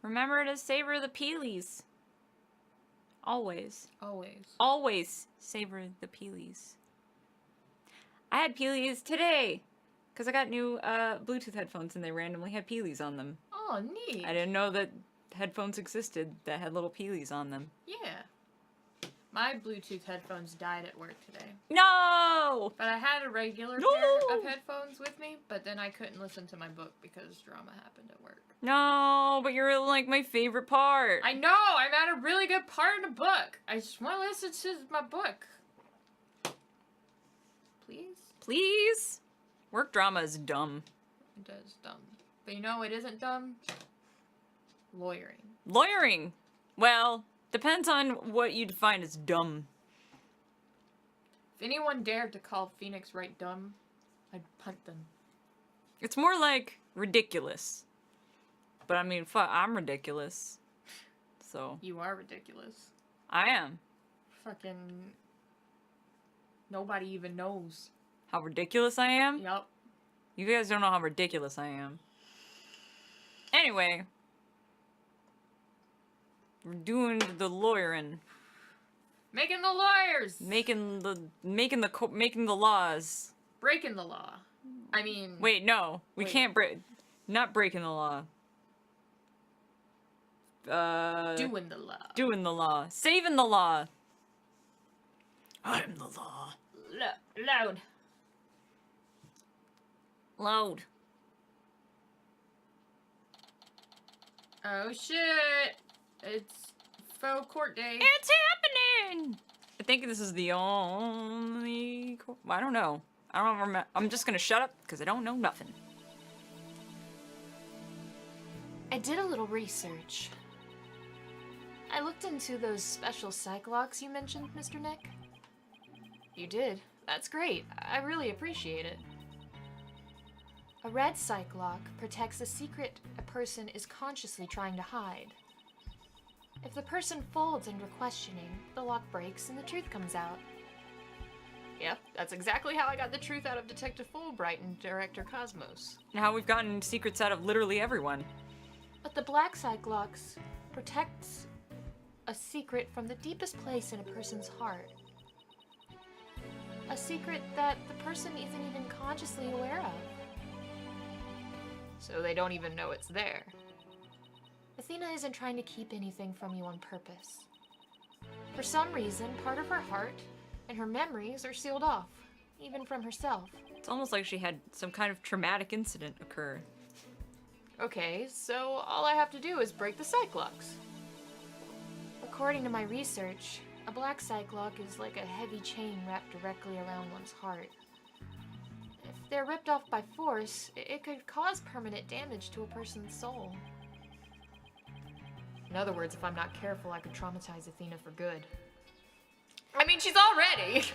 Remember to savor the peelies. Always. Always. Always savor the peelies. I had peelies today. Because I got new Bluetooth headphones and they randomly had peelies on them. Oh, neat. I didn't know that headphones existed that had little peelies on them. Yeah. My Bluetooth headphones died at work today. No! But I had a regular pair of headphones with me, but then I couldn't listen to my book because drama happened at work. No, but you're like my favorite part. I know! I'm at a really good part in the book. I just want to listen to my book. Please? Please? Work drama is dumb. It is dumb. But you know it isn't dumb? Lawyering. Lawyering? Well, depends on what you define as dumb. If anyone dared to call Phoenix Wright dumb, I'd punt them. It's more like ridiculous. But I mean, fuck, I'm ridiculous. So. You are ridiculous. I am. Fucking. Nobody even knows. How ridiculous I am? Yup. You guys don't know how ridiculous I am. Anyway. We're doing the lawyering. Making the lawyers! Making the laws. Breaking the law. I mean... Wait, no. We can't break... Not breaking the law. Doing the law. Doing the law. Saving the law. I'm the law. Loud. Load. Oh shit! It's faux court day. It's happening! I think this is the only... I don't know. I don't remember. I'm just gonna shut up because I don't know nothing. I did a little research. I looked into those special psych locks you mentioned, Mr. Nick. You did. That's great. I really appreciate it. A red psych lock protects a secret a person is consciously trying to hide. If the person folds under questioning, the lock breaks and the truth comes out. Yep, that's exactly how I got the truth out of Detective Fulbright and Director Cosmos. Now we've gotten secrets out of literally everyone. But the black psych locks protects a secret from the deepest place in a person's heart. A secret that the person isn't even consciously aware of. So they don't even know it's there. Athena isn't trying to keep anything from you on purpose. For some reason, part of her heart and her memories are sealed off, even from herself. It's almost like she had some kind of traumatic incident occur. Okay, so all I have to do is break the psych locks. According to my research, a black psych lock is like a heavy chain wrapped directly around one's heart. If they're ripped off by force, it could cause permanent damage to a person's soul. In other words, if I'm not careful, I could traumatize Athena for good. I mean, she's already!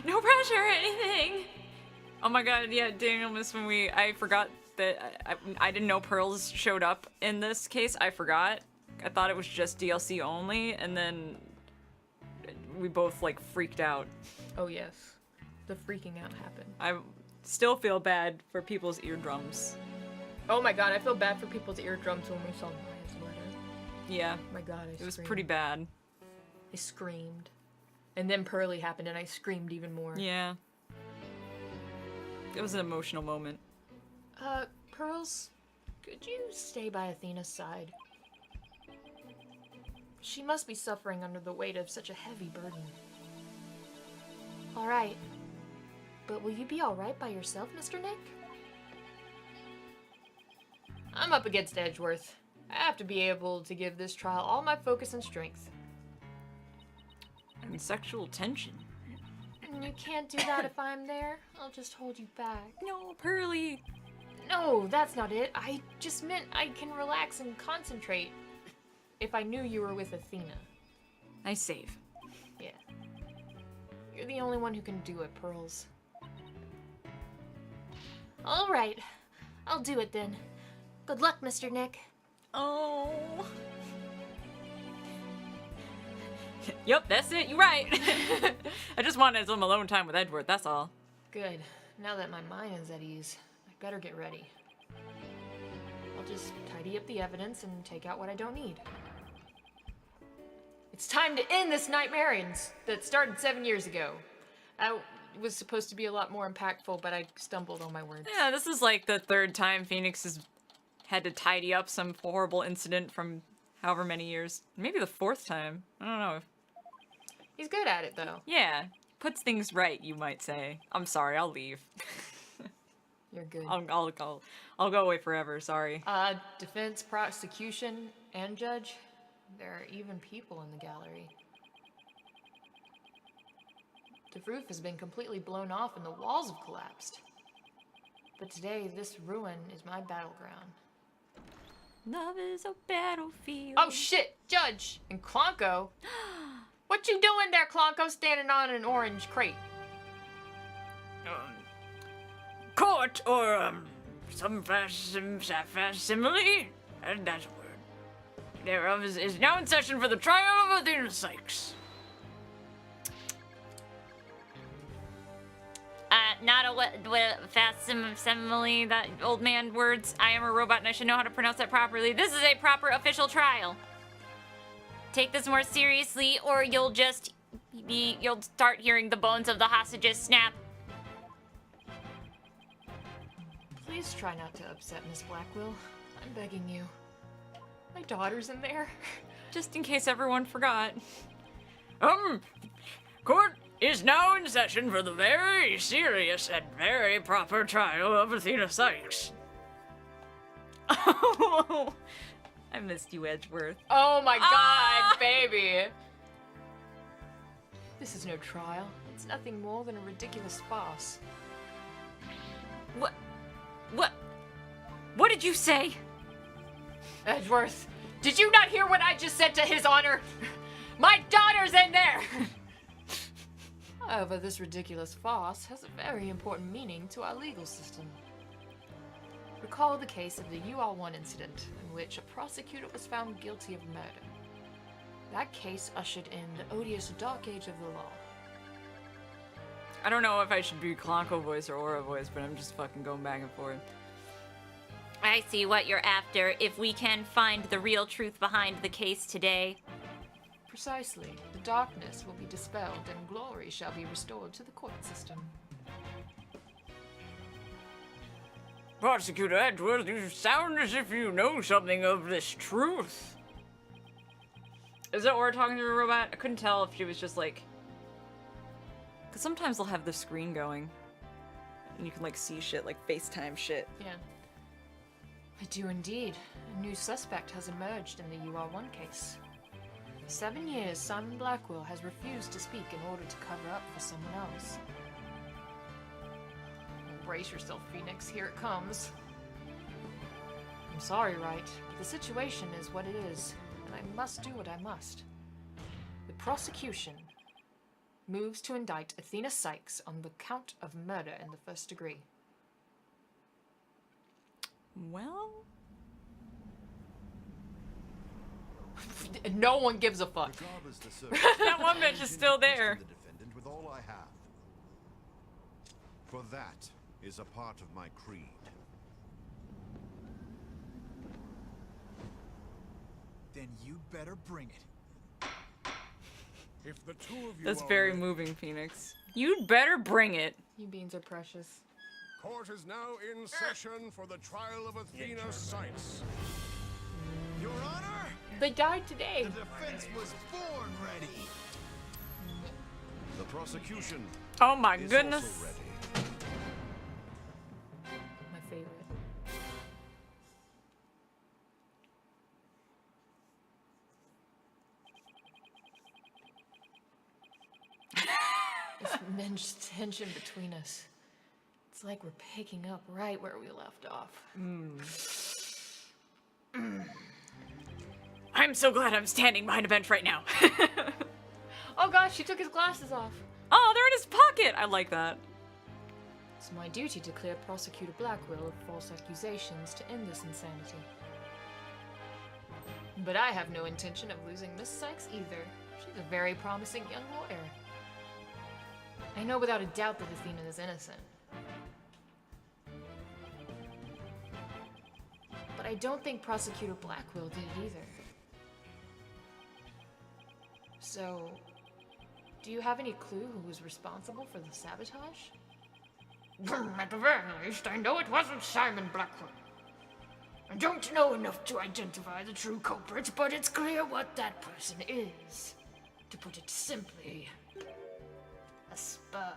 No pressure or anything! Oh my god, yeah, Daniel missed when I forgot that I didn't know Pearls showed up in this case. I forgot. I thought it was just DLC only, and then we both, like, freaked out. Oh yes. The freaking out happened. I still feel bad for people's eardrums. Oh my god, I feel bad for people's eardrums when we saw Maya's letter. Yeah. Oh my god, I screamed. It was pretty bad. I screamed. And then Pearly happened and I screamed even more. Yeah. It was an emotional moment. Pearls, could you stay by Athena's side? She must be suffering under the weight of such a heavy burden. All right. But will you be all right by yourself, Mr. Nick? I'm up against Edgeworth. I have to be able to give this trial all my focus and strength. And sexual tension. You can't do that if I'm there. I'll just hold you back. No, Pearly. No, that's not it. I just meant I can relax and concentrate if I knew you were with Athena. Nice save. Yeah. You're the only one who can do it, Pearls. All right. I'll do it then. Good luck, Mr. Nick. Oh. Yep, that's it. You're right. I just wanted some alone time with Edward, that's all. Good. Now that my mind is at ease, I better get ready. I'll I'll just tidy up the evidence and take out what I don't need. It's time to end this nightmare that started 7 years ago. I was supposed to be a lot more impactful, but I stumbled on my words. Yeah, this is like the third time Phoenix has had to tidy up some horrible incident from however many years. Maybe the fourth time. I don't know. He's good at it, though. Yeah, puts things right, you might say. I'm sorry, I'll leave. You're good. I'll go away forever, sorry. Defense, prosecution, and judge. There are even people in the gallery. The roof has been completely blown off and the walls have collapsed. But today, this ruin is my battleground. Love is a battlefield. Oh shit! Judge! And Clonko? What you doing there, Clonko, standing on an orange crate? Court, or, some facsimile, and that's a word, thereof is now in session for the trial of Athena Sykes. Not a facsimile, that old man words. I am a robot and I should know how to pronounce that properly. This is a proper official trial. Take this more seriously or you'll start hearing the bones of the hostages snap. Please try not to upset Miss Blackwell. I'm begging you. My daughter's in there. Just in case everyone forgot. Court is now in session for the very serious and very proper trial of Athena Sykes. Oh, I missed you, Edgeworth. Oh my god, baby! This is no trial. It's nothing more than a ridiculous farce. What did you say? Edgeworth, did you not hear what I just said to His Honor? My daughter's in there! However, this ridiculous farce has a very important meaning to our legal system. Recall the case of the UR1 incident, in which a prosecutor was found guilty of murder. That case ushered in the odious dark age of the law. I don't know if I should be Clonko voice or Aura voice, but I'm just fucking going back and forth. I see what you're after. If we can find the real truth behind the case today. Precisely. The darkness will be dispelled and glory shall be restored to the court system. Prosecutor Edgeworth, you sound as if you know something of this truth. Is that Aura talking to a robot? I couldn't tell if she was just like... Because sometimes they'll have the screen going. And you can like see shit, like FaceTime shit. Yeah. I do indeed. A new suspect has emerged in the UR1 case. For 7 years, Simon Blackwell has refused to speak in order to cover up for someone else. Brace yourself, Phoenix. Here it comes. I'm sorry, Wright, but the situation is what it is, and I must do what I must. The prosecution moves to indict Athena Sykes on the count of murder in the first degree. Well... No one gives a fuck. That one bitch is still there. The defendant with all I have. For that is a part of my creed. Then you'd better bring it. If the two of you That's are very ready, moving, Phoenix. You'd better bring it. You beans are precious. Court is now in session for the trial of Athena Sykes. Your Honor, They died today. the defense was born ready. The prosecution Oh my is goodness. also ready. My favorite. This immense tension between us. It's like we're picking up right where we left off. I'm so glad I'm standing behind a bench right now. Oh gosh, he took his glasses off. Oh, they're in his pocket. I like that. It's my duty to clear Prosecutor Blackwell of false accusations to end this insanity. But I have no intention of losing Miss Sykes either. She's a very promising young lawyer. I know without a doubt that Athena is innocent. But I don't think Prosecutor Blackwell did either. So, do you have any clue who was responsible for the sabotage? At the very least, I know it wasn't Simon Blackwell. I don't know enough to identify the true culprit, but it's clear what that person is. To put it simply, a spy.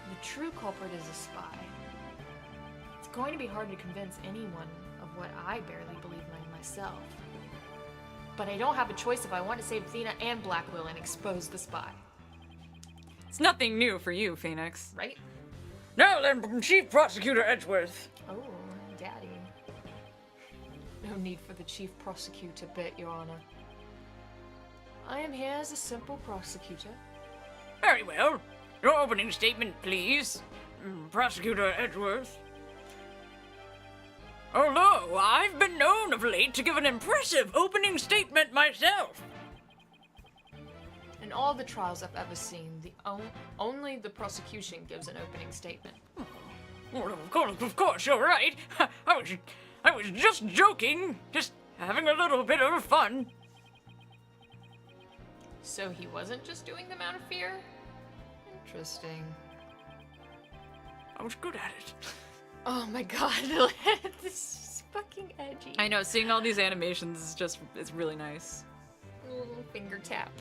The true culprit is a spy. It's going to be hard to convince anyone of what I barely believe in myself. But I don't have a choice if I want to save Athena and Blackwell and expose the spy. It's nothing new for you, Phoenix. Right? Now then, Chief Prosecutor Edgeworth. Oh, Daddy. No need for the Chief Prosecutor bit, Your Honor. I am here as a simple prosecutor. Very well. Your opening statement, please, Prosecutor Edgeworth. Although I've been known of late to give an impressive opening statement myself. In all the trials I've ever seen, only the prosecution gives an opening statement. Well, of course, you're right. I was just joking, just having a little bit of fun. So he wasn't just doing them out of fear? Interesting. I was good at it. Oh my god, this is fucking edgy. I know, seeing all these animations is it's really nice. A little finger tap.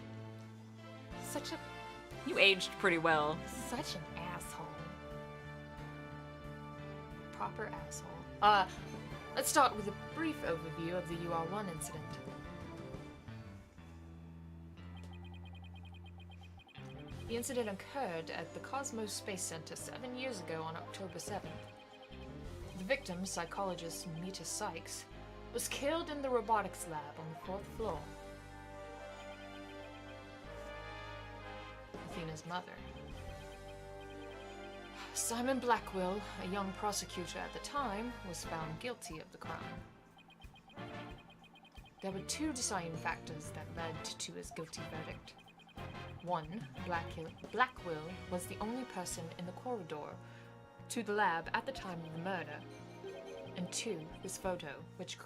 Such You aged pretty well. an asshole. Proper asshole. Let's start with a brief overview of the UR1 incident. The incident occurred at the Cosmos Space Center 7 years ago on October 7th. The victim, psychologist Meta Sykes, was killed in the robotics lab on the 4th floor. Athena's mother. Simon Blackwell, a young prosecutor at the time, was found guilty of the crime. There were two deciding factors that led to his guilty verdict. One, Blackwell was the only person in the corridor to the lab at the time of the murder. And two, his photo, which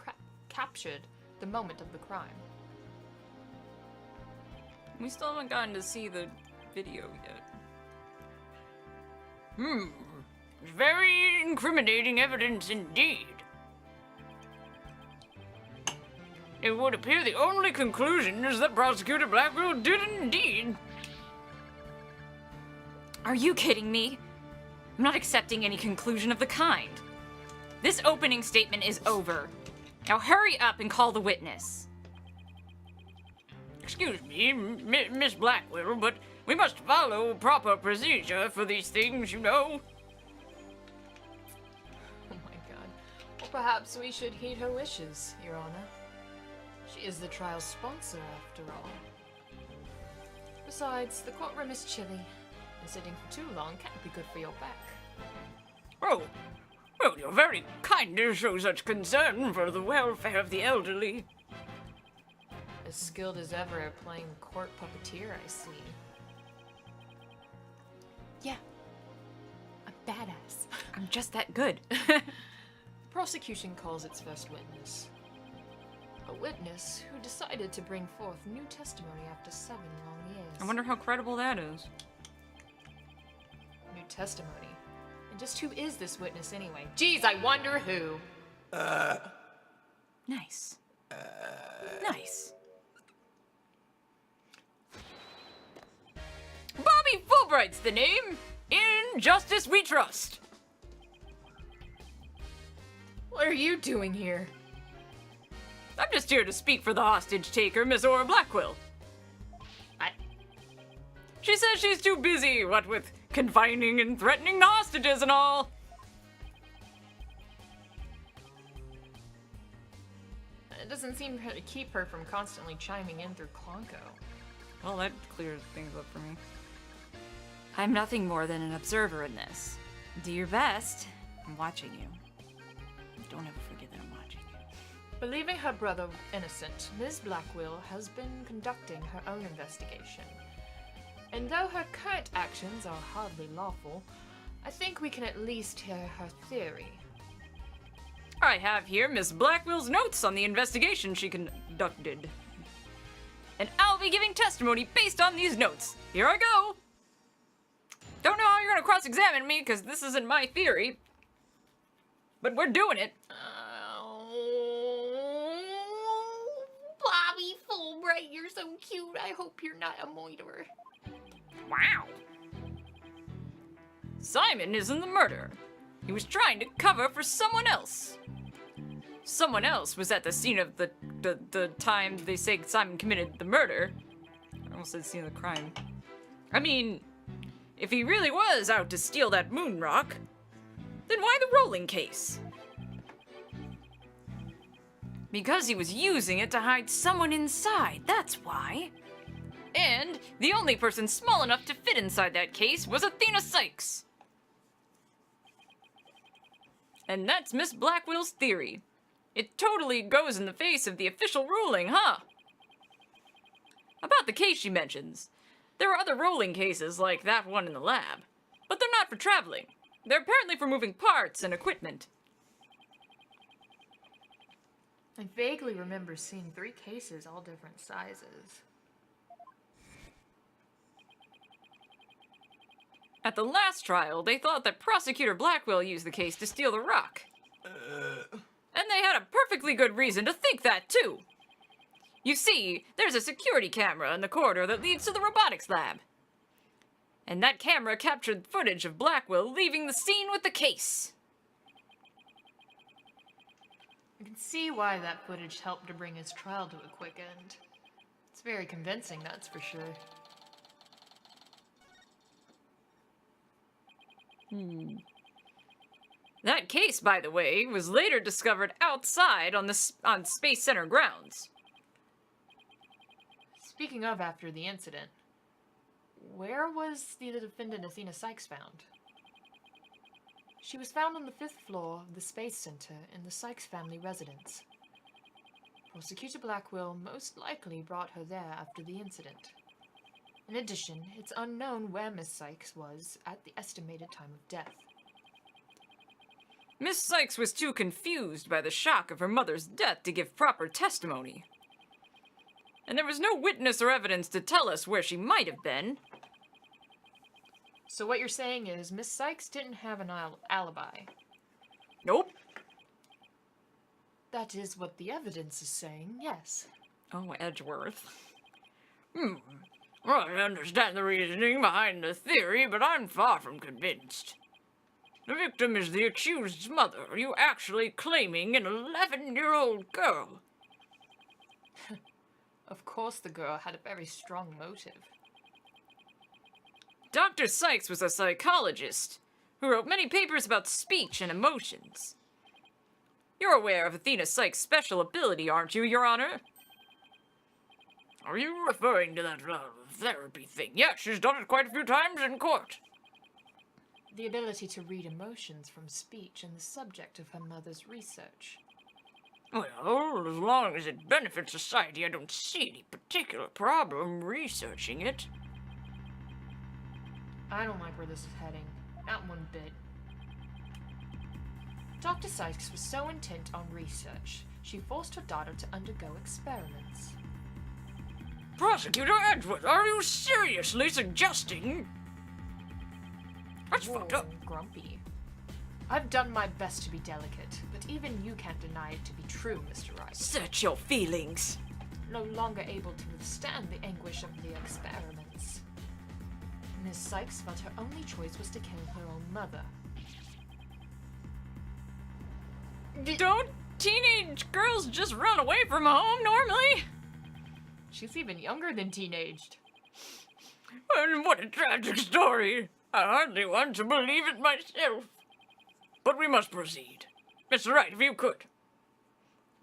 captured the moment of the crime. We still haven't gotten to see the video yet. Very incriminating evidence indeed. It would appear the only conclusion is that Prosecutor Blackwell did indeed. Are you kidding me? I'm not accepting any conclusion of the kind. This opening statement is over. Now hurry up and call the witness. Excuse me, Miss Blackwell, but we must follow proper procedure for these things, you know. Oh my god. Well, perhaps we should heed her wishes, Your Honor. She is the trial's sponsor, after all. Besides, the courtroom is chilly, and sitting for too long can't be good for your back. Oh, well, you're very kind to show such concern for the welfare of the elderly. As skilled as ever at playing court puppeteer, I see. Yeah. A badass. I'm just that good. Prosecution calls its first witness. A witness who decided to bring forth new testimony after 7 long years. I wonder how credible that is. New testimony? And just who is this witness anyway? Geez, I wonder who. Nice. Nice. Bobby Fulbright's the name. In justice we trust. What are you doing here? I'm just here to speak for the hostage taker, Miss Ora Blackwell. She says she's too busy, what with confining and threatening the hostages and all. It doesn't seem to keep her from constantly chiming in through Clonko. Well, that clears things up for me. I'm nothing more than an observer in this. Do your best. I'm watching you. Don't ever forget that I'm watching you. Believing her brother innocent, Ms. Blackwell has been conducting her own investigation. And though her current actions are hardly lawful, I think we can at least hear her theory. I have here Miss Blackwell's notes on the investigation she conducted. And I'll be giving testimony based on these notes. Here I go. Don't know how you're gonna cross-examine me, because this isn't my theory. But we're doing it. Oh, Bobby Fulbright, you're so cute. I hope you're not a moiter. Wow. Simon isn't the murderer. He was trying to cover for someone else. Someone else was at the scene of the time they say Simon committed the murder. I almost said scene of the crime. I mean, if he really was out to steal that moon rock, then why the rolling case? Because he was using it to hide someone inside, that's why. And the only person small enough to fit inside that case was Athena Sykes. And that's Miss Blackwell's theory. It totally goes in the face of the official ruling, huh? About the case she mentions. There are other rolling cases like that one in the lab, but they're not for traveling. They're apparently for moving parts and equipment. I vaguely remember seeing 3 cases, all different sizes. At the last trial, they thought that Prosecutor Blackwell used the case to steal the rock. And they had a perfectly good reason to think that, too. You see, there's a security camera in the corridor that leads to the robotics lab. And that camera captured footage of Blackwell leaving the scene with the case. I can see why that footage helped to bring his trial to a quick end. It's very convincing, that's for sure. That case, by the way, was later discovered outside on Space Center grounds. Speaking of after the incident, where was the defendant Athena Sykes found? She was found on the 5th floor of the Space Center in the Sykes family residence. Prosecutor Blackwell most likely brought her there after the incident. In addition, it's unknown where Miss Sykes was at the estimated time of death. Miss Sykes was too confused by the shock of her mother's death to give proper testimony. And there was no witness or evidence to tell us where she might have been. So what you're saying is Miss Sykes didn't have an alibi. Nope. That is what the evidence is saying, yes. Oh, Edgeworth. Well, I understand the reasoning behind the theory, but I'm far from convinced. The victim is the accused's mother. Are you actually claiming an 11-year-old girl? Of course the girl had a very strong motive. Dr. Sykes was a psychologist who wrote many papers about speech and emotions. You're aware of Athena Sykes' special ability, aren't you, Your Honor? Are you referring to that therapy thing? Yeah, she's done it quite a few times in court. The ability to read emotions from speech and the subject of her mother's research. Well, as long as it benefits society, I don't see any particular problem researching it. I don't like where this is heading. Not one bit. Dr. Sykes was so intent on research, she forced her daughter to undergo experiments. Prosecutor Edgeworth, are you seriously suggesting? That's fucked up. Grumpy. I've done my best to be delicate, but even you can't deny it to be true, Mr. Rice. Search your feelings. No longer able to withstand the anguish of the experiments. Miss Sykes felt her only choice was to kill her own mother. Don't teenage girls just run away from home normally? She's even younger than teenaged. And what a tragic story. I hardly want to believe it myself. But we must proceed. Mr. Wright, if you could.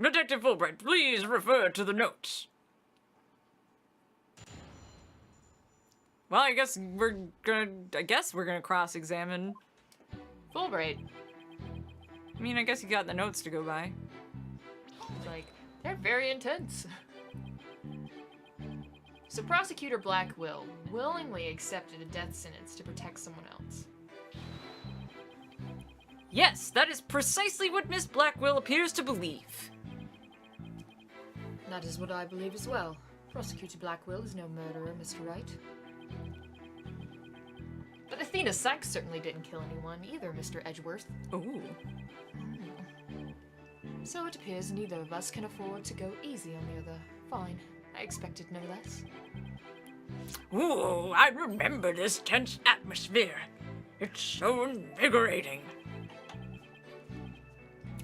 Detective Fulbright, please refer to the notes. Well, I guess we're gonna cross-examine. Fulbright. I mean, I guess you got the notes to go by. Like, they're very intense. So Prosecutor Blackwell willingly accepted a death sentence to protect someone else. Yes, that is precisely what Miss Blackwell appears to believe. That is what I believe as well. Prosecutor Blackwell is no murderer, Mr. Wright. But Athena Sykes certainly didn't kill anyone either, Mr. Edgeworth. Ooh. So it appears neither of us can afford to go easy on the other. Fine. I expected no less. Ooh, I remember this tense atmosphere. It's so invigorating.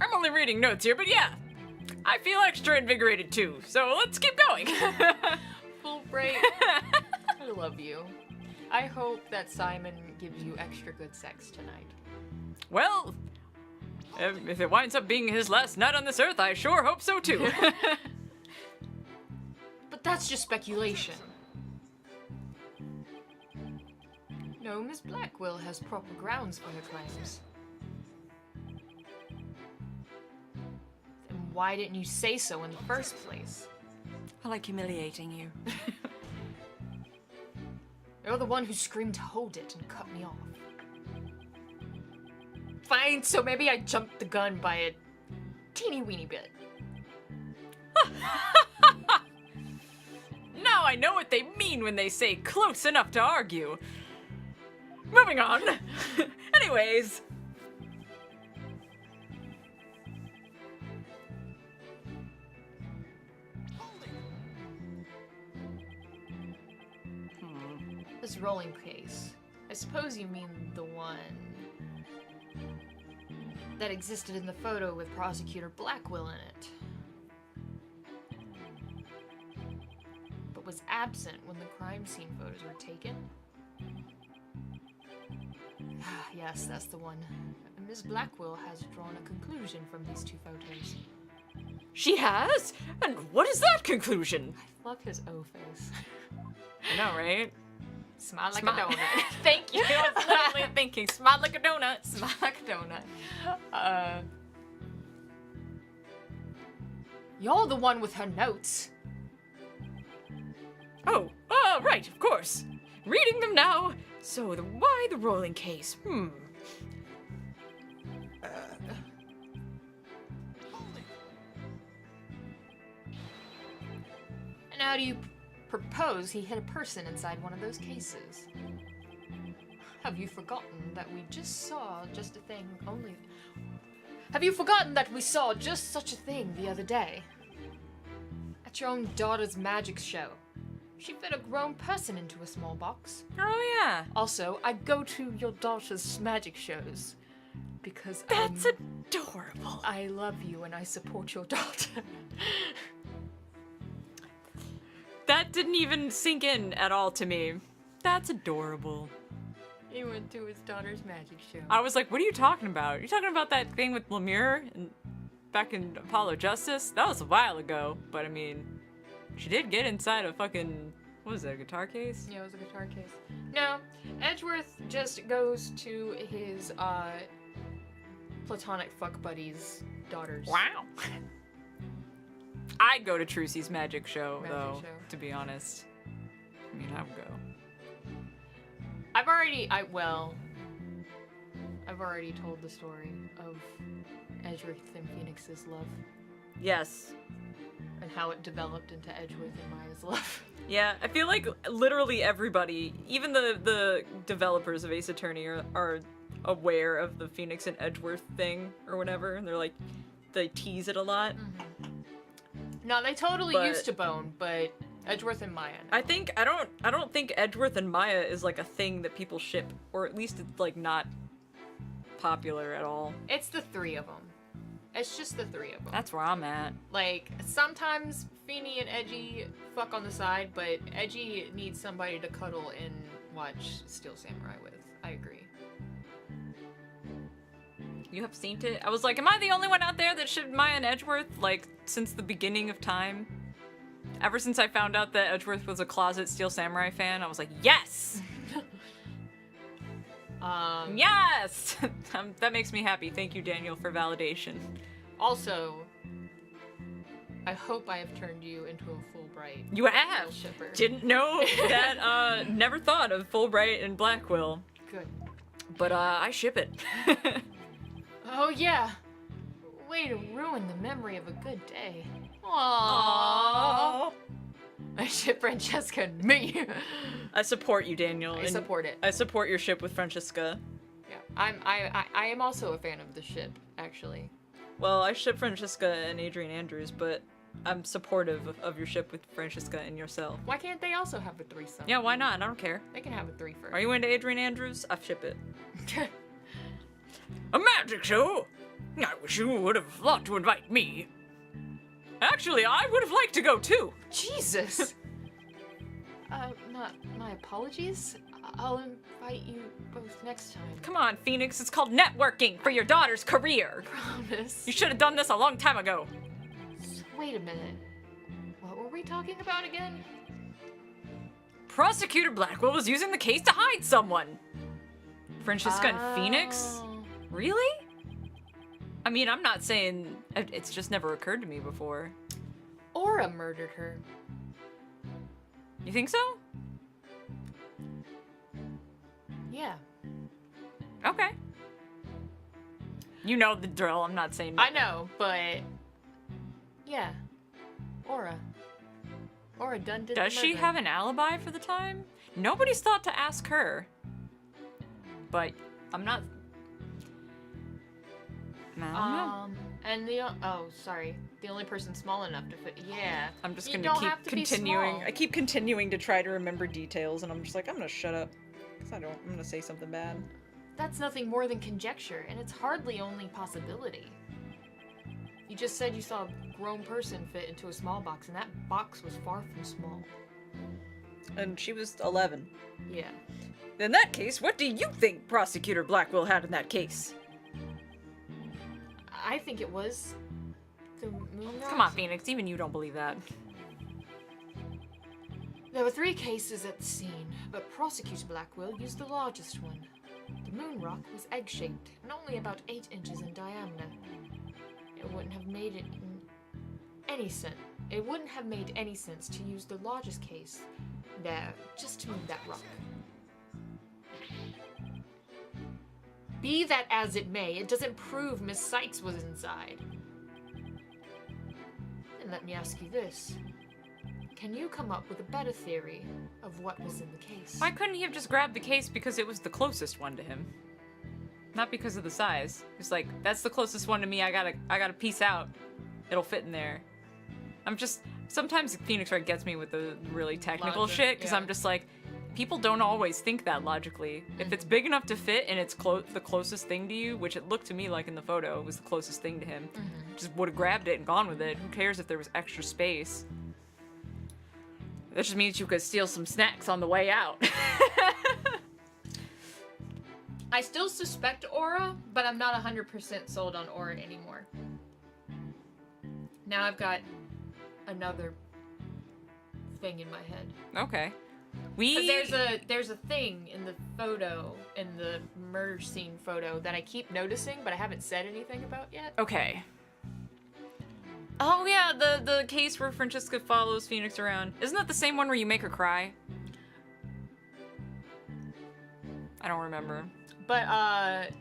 I'm only reading notes here, but yeah. I feel extra invigorated too, so let's keep going. Fulbright, I love you. I hope that Simon gives you extra good sex tonight. Well, if it winds up being his last night on this earth, I sure hope so too. But that's just speculation. No, Miss Blackwell has proper grounds for her claims. Then why didn't you say so in the first place? I like humiliating you. You're the one who screamed to hold it and cut me off. Fine, so maybe I jumped the gun by a teeny weeny bit. Now I know what they mean when they say close enough to argue. Moving on. Anyways. This rolling case. I suppose you mean the one that existed in the photo with Prosecutor Blackwell in it. But was absent when the crime scene photos were taken? Yes, that's the one. Ms. Blackwell has drawn a conclusion from these two photos. She has? And what is that conclusion? I love his O face. I know, right? Smile like Smile. a donut. Thank you. I was literally thinking, smile like a donut. Smile like a donut. You're the one with her notes. Oh, right, of course. Reading them now. So, why the rolling case? And how do you propose he hit a person inside one of those cases? Have you forgotten that we just saw just a thing only? Have you forgotten that we saw just such a thing the other day? At your own daughter's magic show. She fit a grown person into a small box. Oh, yeah. Also, I go to your daughter's magic shows because That's adorable. I love you and I support your daughter. That didn't even sink in at all to me. That's adorable. He went to his daughter's magic show. I was like, what are you talking about? You're talking about that thing with Lemure and back in Apollo Justice? That was a while ago, but I mean, she did get inside a fucking, what was it, a guitar case? Yeah, it was a guitar case. No, Edgeworth just goes to his platonic fuck buddy's daughter's. Wow. I'd go to Trucy's magic show, Magic though, show. to be honest. I mean, I would go. I've already told the story of Edgeworth and Phoenix's love Yes. and how it developed into Edgeworth and Maya's love. Yeah, I feel like literally everybody, even the developers of Ace Attorney are aware of the Phoenix and Edgeworth thing or whatever, and they're like, they tease it a lot. No, they totally But- used to bone, but Edgeworth and Maya. No. I don't think Edgeworth and Maya is like a thing that people ship, or at least it's like not popular at all. It's the three of them. It's just the three of them. That's where I'm at. Like, sometimes Feeny and Edgy fuck on the side, but Edgy needs somebody to cuddle and watch Steel Samurai with. I agree. You have seen it? I was like, am I the only one out there that shipped Maya and Edgeworth, like, since the beginning of time? Ever since I found out that Edgeworth was a closet Steel Samurai fan, I was like, yes! Yes! That makes me happy. Thank you, Daniel, for validation. Also, I hope I have turned you into a Fulbright. You have! Shipper. Didn't know that, never thought of Fulbright and Blackwell. Good. But, I ship it. Oh, yeah. Way to ruin the memory of a good day. Aww. I ship Francesca and me. I support you, Daniel. I and support it. I support your ship with Francesca. Yeah, I am also a fan of the ship, actually. Well, I ship Francesca and Adrian Andrews, but I'm supportive of your ship with Francesca and yourself. Why can't they also have a threesome? Yeah, why not? I don't care. They can have a three first. Are you into Adrian Andrews? I ship it. A magic show? I wish you would have thought to invite me. Actually, I would have liked to go too. Jesus! My apologies. I'll invite you both next time. Come on, Phoenix, it's called networking for your daughter's career. Promise. You should have done this a long time ago. Wait a minute. What were we talking about again? Prosecutor Blackwell was using the case to hide someone. Francesca and Phoenix? Oh. Really? I mean, I'm not saying it's just never occurred to me before. Aura murdered her. You think so? Yeah. Okay. You know the drill. I'm not saying. I know, but yeah. Aura done did. Does the she murder. have an alibi for the time? Nobody's thought to ask her. But I'm not. I don't know. And the sorry, the only person small enough to fit. Yeah. I'm just You gonna don't keep have to be continuing. small. I keep continuing to try to remember details, and I'm just like, I'm gonna shut up, cause I'm gonna say something bad. That's nothing more than conjecture, and it's hardly only possibility. You just said you saw a grown person fit into a small box, and that box was far from small. And she was 11. Yeah. In that case, what do you think Prosecutor Blackwell had in that case? I think it was the moon rock. Come on, Phoenix. Even you don't believe that. There were 3 cases at the scene, but Prosecutor Blackwell used the largest one. The moon rock was egg-shaped and only about 8 inches in diameter. It wouldn't have made any sense to use the largest case there just to move that rock. Be that as it may, it doesn't prove Miss Sykes was inside. And let me ask you this. Can you come up with a better theory of what was in the case? Why couldn't he have just grabbed the case because it was the closest one to him? Not because of the size. It's like, that's the closest one to me. I gotta piece out. It'll fit in there. Sometimes Phoenix Wright gets me with the really technical Logic, shit, because yeah. I'm just like, people don't always think that logically. If it's big enough to fit and it's the closest thing to you, which it looked to me like in the photo, it was the closest thing to him, just would have grabbed it and gone with it. Who cares if there was extra space? That just means you could steal some snacks on the way out. I still suspect Aura, but I'm not 100% sold on Aura anymore. Now I've got another thing in my head. Okay. 'Cause there's a thing in the photo, in the murder scene photo, that I keep noticing, but I haven't said anything about yet. Okay. Oh yeah, the case where Francesca follows Phoenix around. Isn't that the same one where you make her cry? I don't remember. But,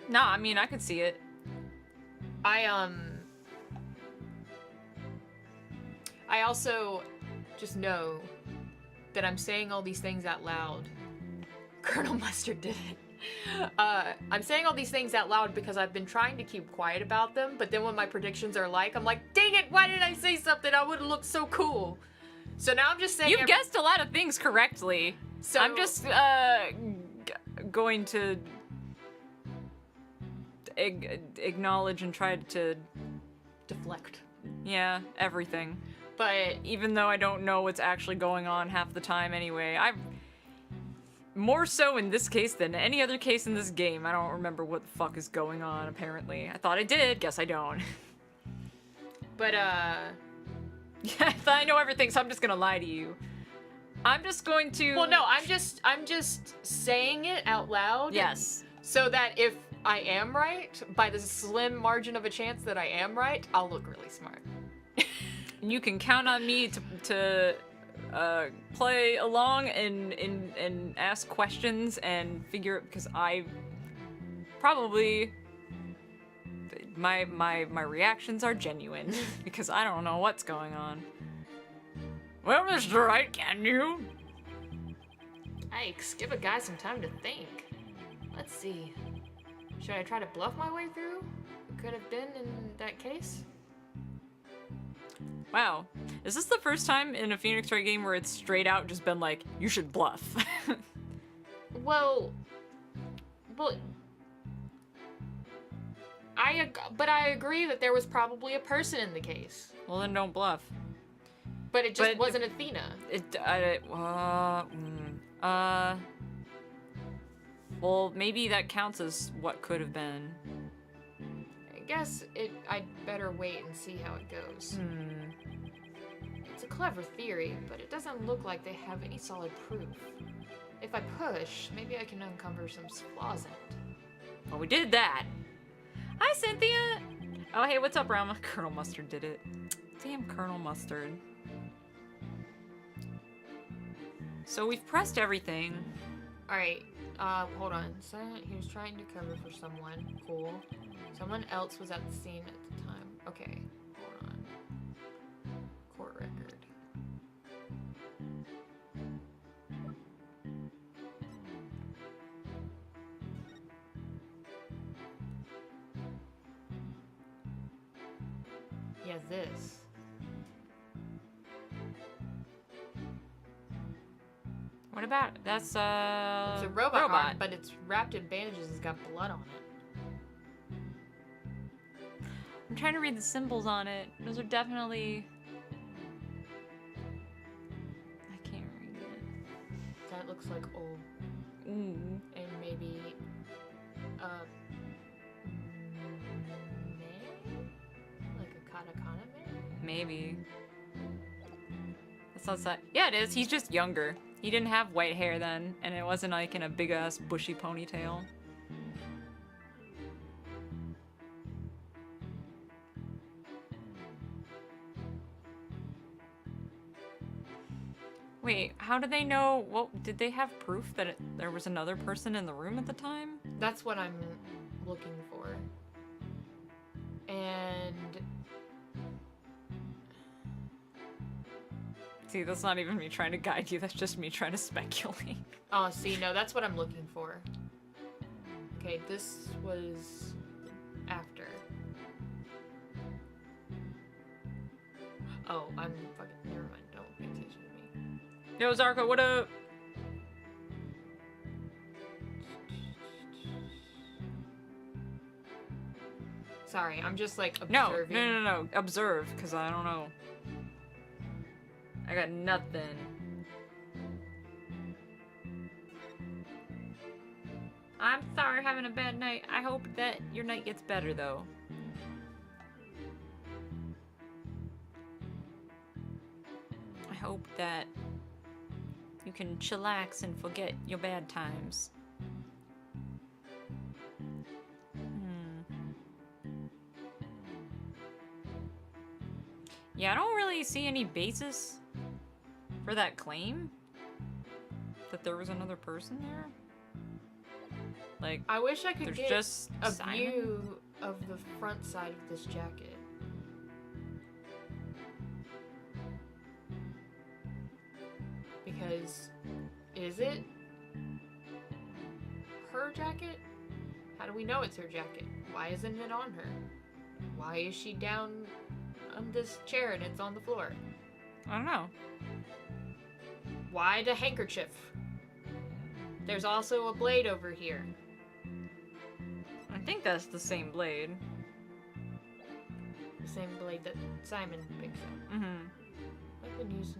Nah, I mean, I could see it. I also just know that I'm saying all these things out loud. Colonel Mustard did it. I'm saying all these things out loud because I've been trying to keep quiet about them, but then when my predictions are like, I'm like, dang it, why did I say something? I would have looked so cool. So now I'm just saying. You've guessed a lot of things correctly. So I'm just going to acknowledge and try to deflect. yeah, everything. But Even though I don't know what's actually going on half the time anyway. I've more so in this case than any other case in this game. I don't remember what the fuck is going on, apparently. I thought I did, guess I don't. But Yeah, I thought I know everything, so I'm just gonna lie to you. I'm just going to... well, no, I'm just saying it out loud. Yes. So that if I am right, by the slim margin of a chance that I am right, I'll look really smart. You can count on me to play along and ask questions and figure, because I probably my reactions are genuine because I don't know what's going on. Well, Mr. Wright, can you? Yikes, give a guy some time to think. Let's see. Should I try to bluff my way through? It could have been in that case. Wow. Is this the first time in a Phoenix Wright game where it's straight out just been like, you should bluff? Well, I agree that there was probably a person in the case, Well, then don't bluff. but it just But- wasn't Athena. Well, maybe that counts as what could have been. I guess I'd better wait and see how it goes. It's a clever theory, but it doesn't look like they have any solid proof. If I push, maybe I can uncover some flaws in it. Well, we did that. Hi, Cynthia. Oh, hey, what's up, Rama? Colonel Mustard did it. Damn Colonel Mustard. So we've pressed everything. Alright, hold on. So he was trying to cover for someone. Cool. Someone else was at the scene at the time. Okay, hold on. Court record. Yeah, this. What about it? That's It's a robot arm, but it's wrapped in bandages and it's got blood on it. I'm trying to read the symbols on it. Those are definitely. I can't read it. That looks like old. Mm. And maybe like a katakana man? Maybe. That's outside. Yeah, it is. He's just younger. He didn't have white hair then, and it wasn't like in a big ass bushy ponytail. Wait, how did they know? What did they have proof that there was another person in the room at the time? That's what I'm looking for. And See, that's not even me trying to guide you. That's just me trying to speculate. oh, see, no, that's what I'm looking for. Okay, this was after. Oh, I'm fucking. Never mind. Don't pay attention to me. Yo, Zarko, what up? Sorry, I'm just like No, observing. no. Observe, because I don't know. I got nothing. I'm sorry having a bad night. I hope that your night gets better, though. I hope that you can chillax and forget your bad times. Yeah, I don't really see any basis for that claim that there was another person there. Like, I wish I could there's get just a Simon? view of the front side of this jacket. Because, is it her jacket? How do we know it's her jacket? Why isn't it on her? Why is she down on this chair and it's on the floor? I don't know. Why the handkerchief? There's also a blade over here. I think that's the same blade. The same blade that Simon picks up. Mm-hmm. Weapon used to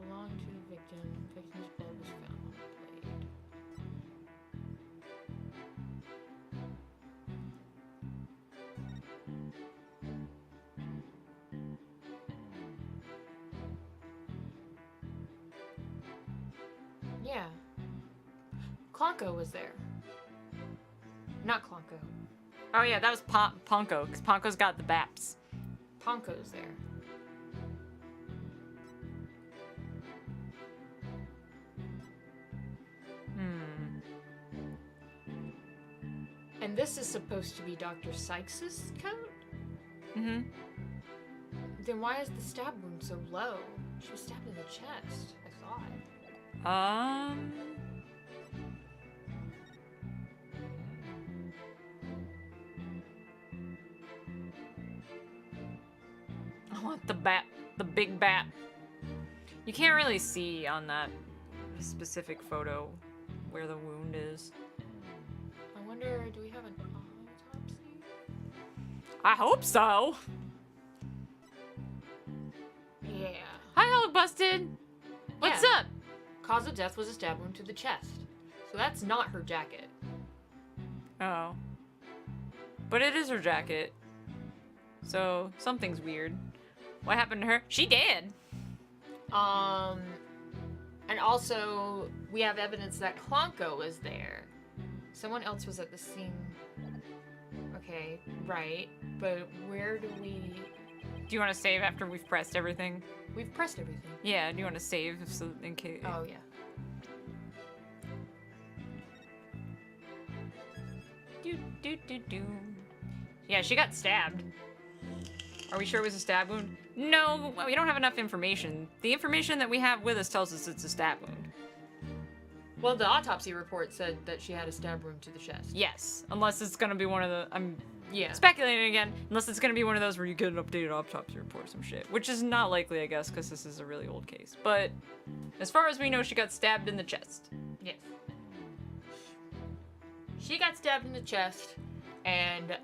belong to the victim. Victim's blood was found on the blade. Yeah. Clonko was there. Not Clonko. Oh yeah, that was Ponko, because Ponko's got the baps. Ponko's there. And this is supposed to be Dr. Sykes' coat? Mm-hmm. Then why is the stab wound so low? She was stabbed in the chest, I thought. I want the bat, the big bat. You can't really see on that specific photo where the wound is. I wonder, do we have an autopsy? I hope so. Yeah. Hi, Hulk Busted. What's Yeah. up? Cause of death was a stab wound to the chest. So that's not her jacket. Oh. But it is her jacket. So something's weird. What happened to her? She dead. And also, we have evidence that Klonko was there. Someone else was at the scene. Okay, right. But where do we... Do you want to save after we've pressed everything? We've pressed everything. Yeah, do you want to save so in case? Oh, yeah. Do. Yeah, she got stabbed. Are we sure it was a stab wound? No, we don't have enough information. The information that we have with us tells us it's a stab wound. Well, the autopsy report said that she had a stab wound to the chest. Yes, unless it's gonna be one of the... I'm Yeah. speculating again. Unless it's gonna be one of those where you get an updated autopsy report or some shit. Which is not likely, I guess, because this is a really old case. But as far as we know, she got stabbed in the chest. Yes. She got stabbed in the chest, and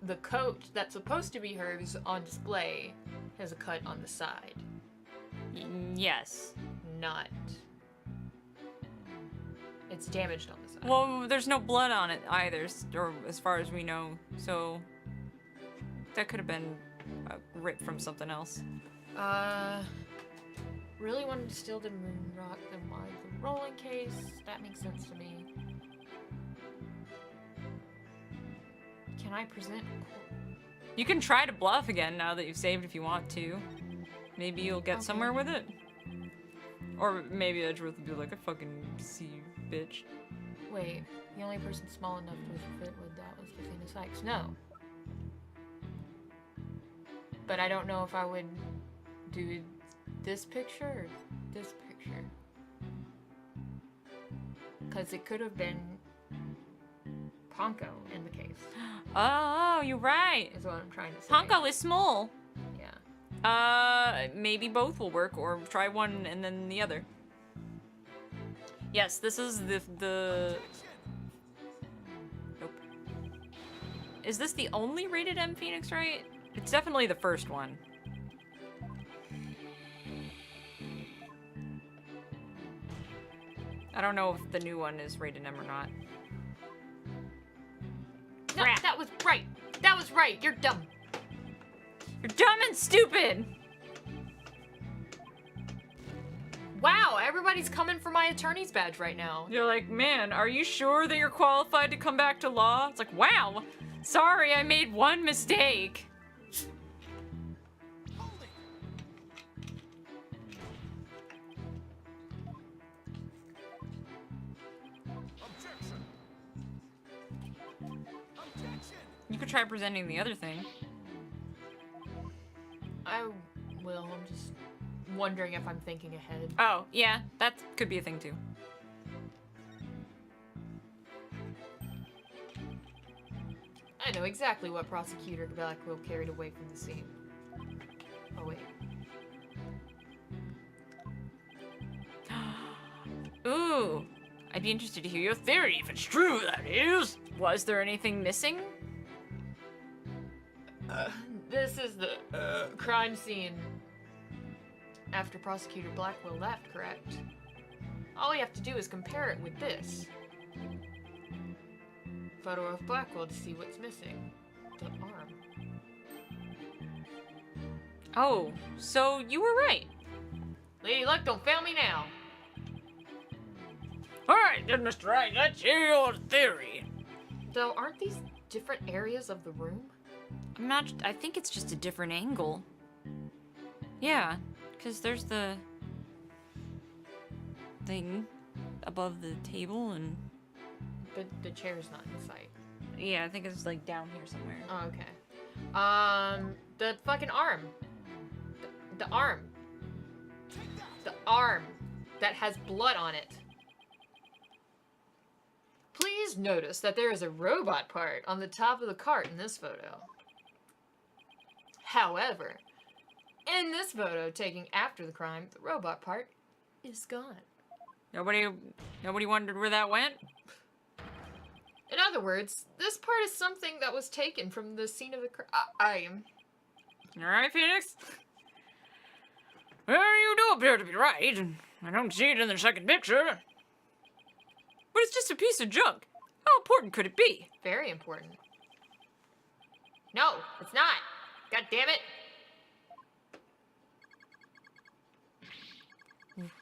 the coat that's supposed to be hers on display has a cut on the side. Yes. Not. It's damaged on the side. Well, there's no blood on it either, or as far as we know. So that could have been ripped from something else. Really wanted to steal the moon rock, then why the rolling case? That makes sense to me. Can I present? You can try to bluff again now that you've saved if you want to. Maybe you'll get somewhere with it. Or maybe Edgeworth will be like, I fucking see you, bitch. Wait, the only person small enough to fit with that was Destinies Sykes. No. But I don't know if I would do this picture or this picture. Because it could have been Ponko in the case, Oh, you're right. is what I'm trying to say. Ponko is small. Yeah. Maybe both will work, or try one and then the other. Yes, this is the... Nope. Is this the only rated M Phoenix, right? It's definitely the first one. I don't know if the new one is rated M or not. No, Crap. that was right. That was right. You're dumb. You're dumb and stupid! Wow, everybody's coming for my attorney's badge right now. You're like, man, are you sure that you're qualified to come back to law? It's like, wow, sorry, I made one mistake. Objection! Objection! You could try presenting the other thing. I will. I'm just wondering if I'm thinking ahead. Oh, yeah, that could be a thing too. I know exactly what prosecutor Blackwell carried away from the scene. Oh, wait. Ooh, I'd be interested to hear your theory, if it's true, that is. Was there anything missing? This is the crime scene after Prosecutor Blackwell left, correct? All we have to do is compare it with this. Photo of Blackwell to see what's missing. The arm. Oh, so you were right. Lady Luck, don't fail me now. All right, then, Mr. Right, let's hear your theory. Though, aren't these different areas of the room? I think it's just a different angle. Yeah, because there's the thing above the table and... But the chair's not in sight. Yeah, I think it's like down here somewhere. Oh, okay. The fucking arm. The arm. The arm that has blood on it. Please notice that there is a robot part on the top of the cart in this photo. However, in this photo taken after the crime, the robot part is gone. Nobody wondered where that went? In other words, this part is something that was taken from the scene of the crime. Alright, Phoenix? Well, you do appear to be right. I don't see it in the second picture. But it's just a piece of junk. How important could it be? Very important. No, it's not. God damn it.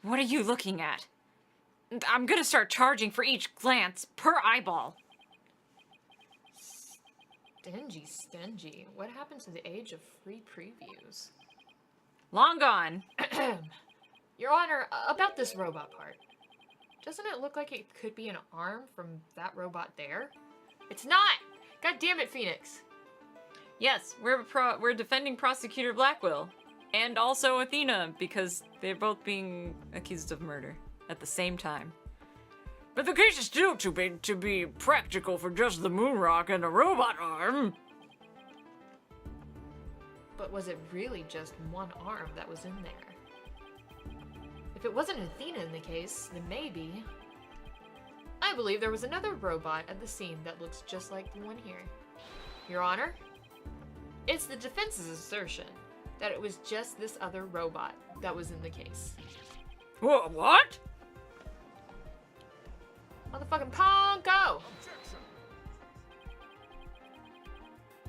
What are you looking at? I'm gonna start charging for each glance per eyeball. Stingy. What happened to the age of free previews? Long gone. Your Honor, about this robot part. Doesn't it look like it could be an arm from that robot there? It's not! God damn it, Phoenix. Yes, we're defending Prosecutor Blackwell. And also Athena, because they're both being accused of murder at the same time. But the case is still too big to be practical for just the moon rock and a robot arm. But was it really just one arm that was in there? If it wasn't Athena in the case, then maybe... I believe there was another robot at the scene that looks just like the one here. Your Honor, it's the defense's assertion that it was just this other robot that was in the case. What? Motherfucking Pongo!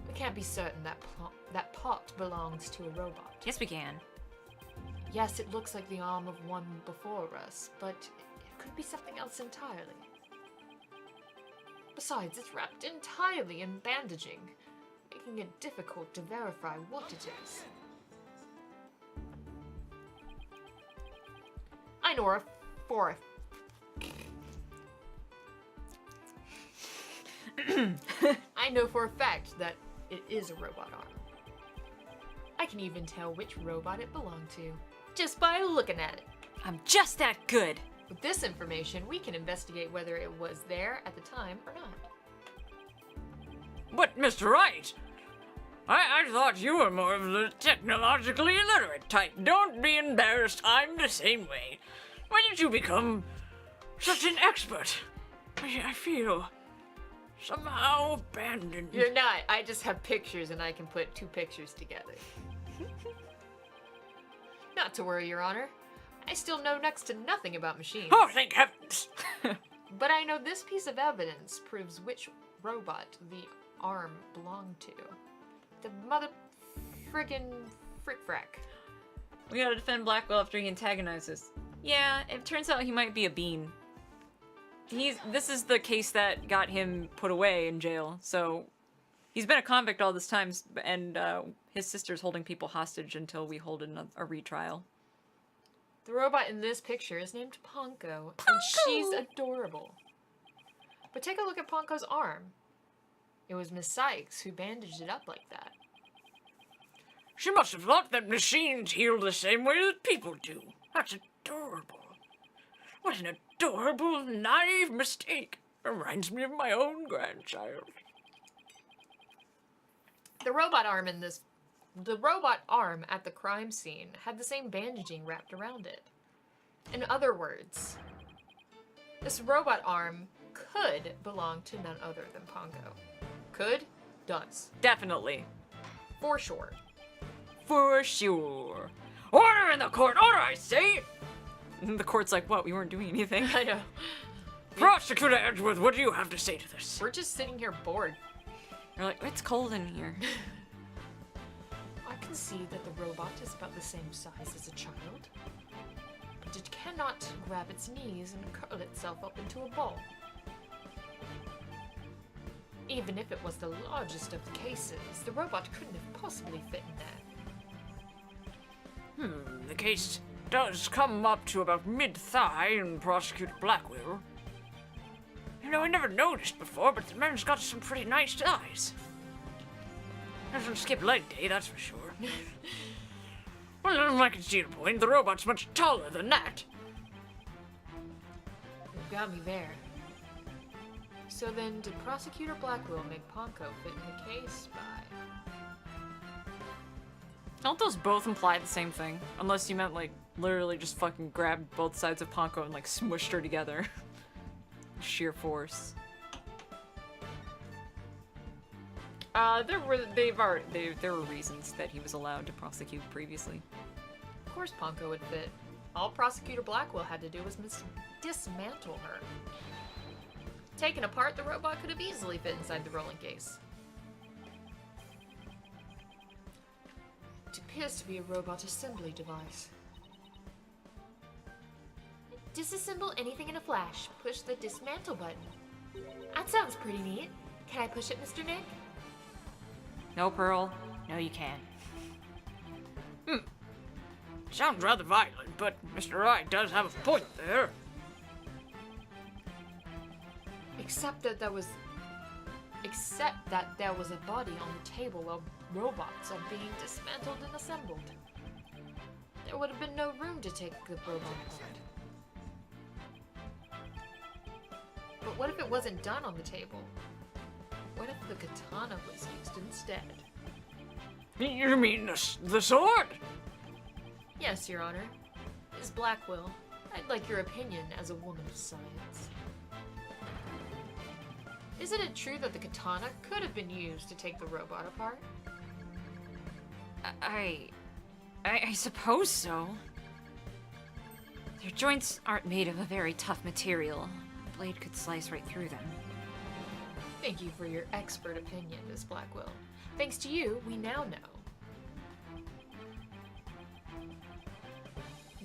We can't be certain that pot belongs to a robot. Yes, we can. Yes, it looks like the arm of one before us, but it could be something else entirely. Besides, it's wrapped entirely in bandaging, making it difficult to verify what it is. I know I know for a fact that it is a robot arm. I can even tell which robot it belonged to, just by looking at it. I'm just that good. With this information, we can investigate whether it was there at the time or not. But, Mr. Wright, I thought you were more of the technologically illiterate type. Don't be embarrassed, I'm the same way. When did you become such an expert? I feel somehow abandoned. You're not. I just have pictures and I can put two pictures together. Not to worry, Your Honor. I still know next to nothing about machines. Oh, thank heavens! But I know this piece of evidence proves which robot the arm belonged to. The mother friggin' frick-frack. We gotta defend Blackwell after he antagonizes. Yeah, it turns out he might be a bean. This is the case that got him put away in jail, so he's been a convict all this time, and his sister's holding people hostage until we hold a retrial. The robot in this picture is named Ponko, and she's adorable. But take a look at Ponko's arm. It was Miss Sykes who bandaged it up like that. She must have thought that machines heal the same way that people do. That's adorable. What an adorable, naive mistake. Reminds me of my own grandchild. The robot arm at the crime scene had the same bandaging wrapped around it. In other words, this robot arm could belong to none other than Pongo. Could? Does. Definitely. For sure. For sure. Order in the court! Order, I say! And the court's like, what? We weren't doing anything. I know. Prosecutor Edgeworth, what do you have to say to this? We're just sitting here bored. You're like, it's cold in here. I can see that the robot is about the same size as a child, but it cannot grab its knees and curl itself up into a ball. Even if it was the largest of the cases, the robot couldn't have possibly fit in there. The case does come up to about mid-thigh in Prosecutor Blackwell. You know, I never noticed before, but the man's got some pretty nice eyes. Doesn't skip leg day, that's for sure. Well, I can see the point. The robot's much taller than that. You've got me there. So then, did Prosecutor Blackwell make Ponko fit in the case by... Don't those both imply the same thing? Unless you meant, like, literally just fucking grabbed both sides of Ponko and, like, smushed her together. Sheer force. There were reasons that he was allowed to prosecute previously. Of course Ponko would fit. All Prosecutor Blackwell had to do was dismantle her. Taken apart, the robot could have easily fit inside the rolling case. It appears to be a robot assembly device. Disassemble anything in a flash. Push the dismantle button. That sounds pretty neat. Can I push it, Mr. Nick? No, Pearl. No, you can't. Sounds rather violent, but Mr. Wright does have a point there. Except that there was a body on the table while robots are being dismantled and assembled. There would have been no room to take the robot apart. But what if it wasn't done on the table? What if the katana was used instead? You mean the sword? Yes, Your Honor. Ms. Blackwell, I'd like your opinion as a woman of science. Isn't it true that the katana could have been used to take the robot apart? I suppose so. Their joints aren't made of a very tough material. A blade could slice right through them. Thank you for your expert opinion, Ms. Blackwell. Thanks to you, we now know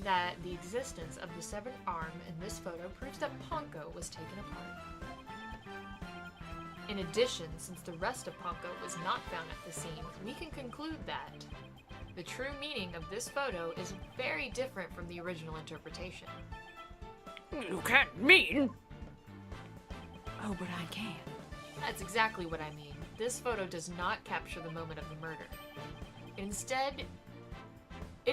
that the existence of the severed arm in this photo proves that Ponko was taken apart. In addition, since the rest of Ponko was not found at the scene, we can conclude that the true meaning of this photo is very different from the original interpretation. You can't mean... Oh, but I can. That's exactly what I mean. This photo does not capture the moment of the murder. It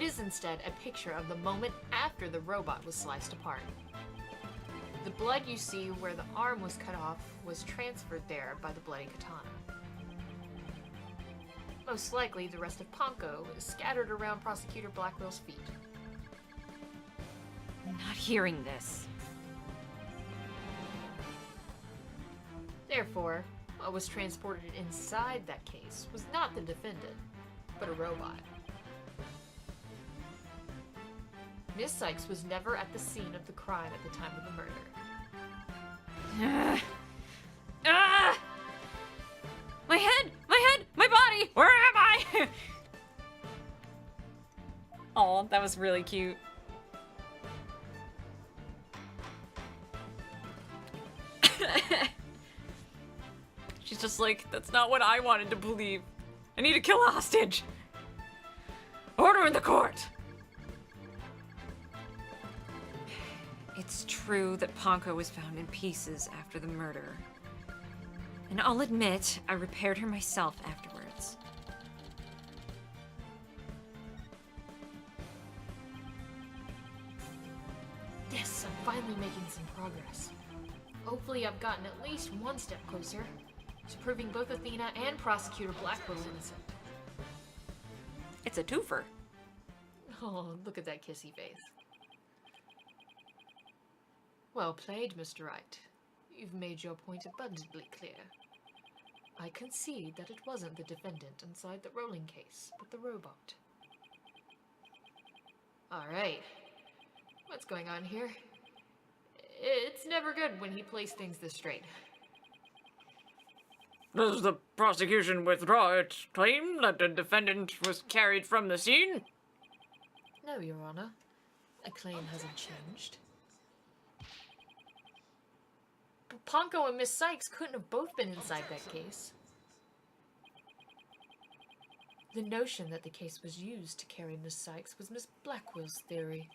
is instead a picture of the moment after the robot was sliced apart. The blood you see where the arm was cut off was transferred there by the bloody katana. Most likely, the rest of Ponko is scattered around Prosecutor Blackwell's feet. I'm not hearing this. Therefore, what was transported inside that case was not the defendant, but a robot. Miss Sykes was never at the scene of the crime at the time of the murder. My head! My body! Where am I? Aw, that was really cute. She's just like, that's not what I wanted to believe. I need to kill a hostage. Order in the court! It's true that Ponko was found in pieces after the murder. And I'll admit, I repaired her myself afterwards. Yes, I'm finally making some progress. Hopefully I've gotten at least one step closer to proving both Athena and Prosecutor Blackwell's innocent. It's a twofer. Oh, look at that kissy face. Well played, Mr. Wright. You've made your point abundantly clear. I concede that it wasn't the defendant inside the rolling case, but the robot. Alright. What's going on here? It's never good when he plays things this straight. Does the prosecution withdraw its claim that the defendant was carried from the scene? No, Your Honor. The claim hasn't changed. But Ponko and Miss Sykes couldn't have both been inside that case. The notion that the case was used to carry Miss Sykes was Miss Blackwell's theory.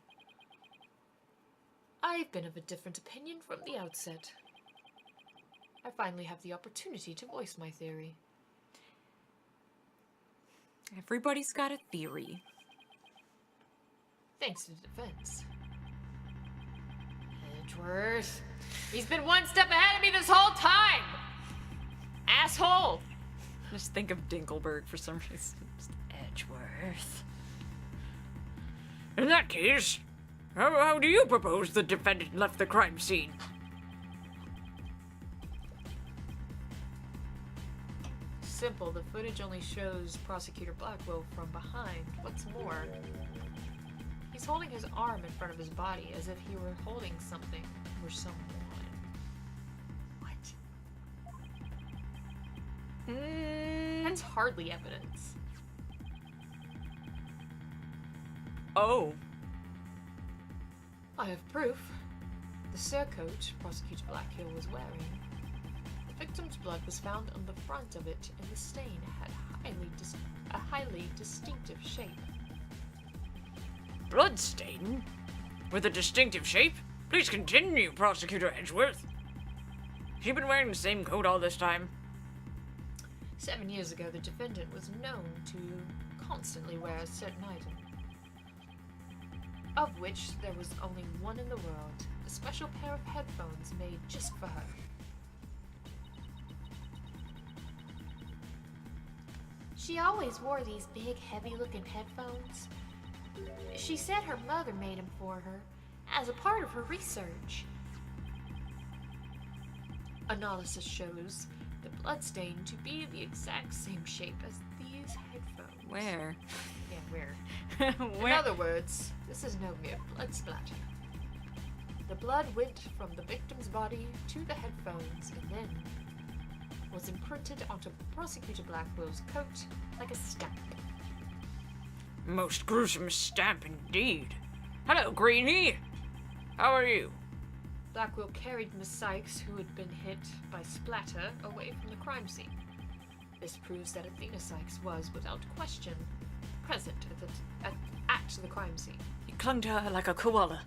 I've been of a different opinion from the outset. I finally have the opportunity to voice my theory. Everybody's got a theory. Thanks to the defense. Edgeworth. He's been one step ahead of me this whole time! Asshole! Just think of Dinkelberg for some reason. Just Edgeworth. In that case, how do you propose the defendant left the crime scene? Simple, the footage only shows Prosecutor Blackwell from behind. What's more, he's holding his arm in front of his body as if he were holding something or someone. What? That's hardly evidence. Oh. I have proof. The surcoat Prosecutor Blackhill was wearing. The victim's blood was found on the front of it, and the stain had a highly distinctive shape. Bloodstain? With a distinctive shape? Please continue, Prosecutor Edgeworth. Has she been wearing the same coat all this time? 7 years ago, the defendant was known to constantly wear a certain item, of which there was only one in the world, a special pair of headphones made just for her. She always wore these big, heavy-looking headphones. She said her mother made them for her, as a part of her research. Analysis shows the bloodstain to be the exact same shape as these headphones. Where? Yeah, where? Where? In other words, this is no mere blood splatter. The blood went from the victim's body to the headphones and then was imprinted onto Prosecutor Blackwell's coat like a stamp. Most gruesome stamp indeed. Hello, Greenie. How are you? Blackwell carried Miss Sykes, who had been hit by splatter, away from the crime scene. This proves that Athena Sykes was, without question, present at the crime scene. He clung to her like a koala.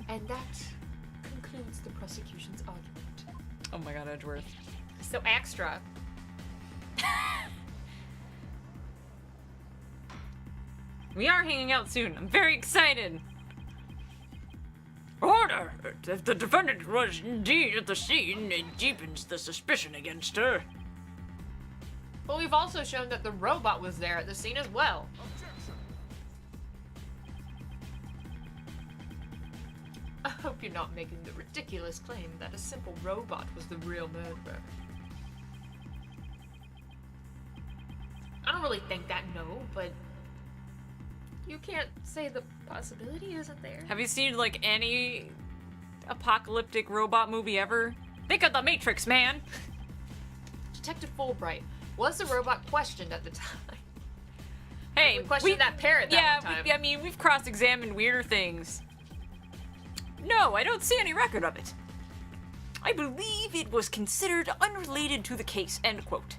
And that concludes the prosecution's argument. Oh my god, Edgeworth. So extra. We are hanging out soon. I'm very excited. Order! If the defendant was indeed at the scene, it deepens the suspicion against her. But we've also shown that the robot was there at the scene as well. I hope you're not making the ridiculous claim that a simple robot was the real murderer. I don't really think that, no, but you can't say the possibility isn't there. Have you seen, like, any apocalyptic robot movie ever? Think of The Matrix, man! Detective Fulbright, was the robot questioned at the time? Hey, We questioned that parrot that one time. I mean, we've cross-examined weirder things. No, I don't see any record of it. I believe it was considered unrelated to the case, end quote.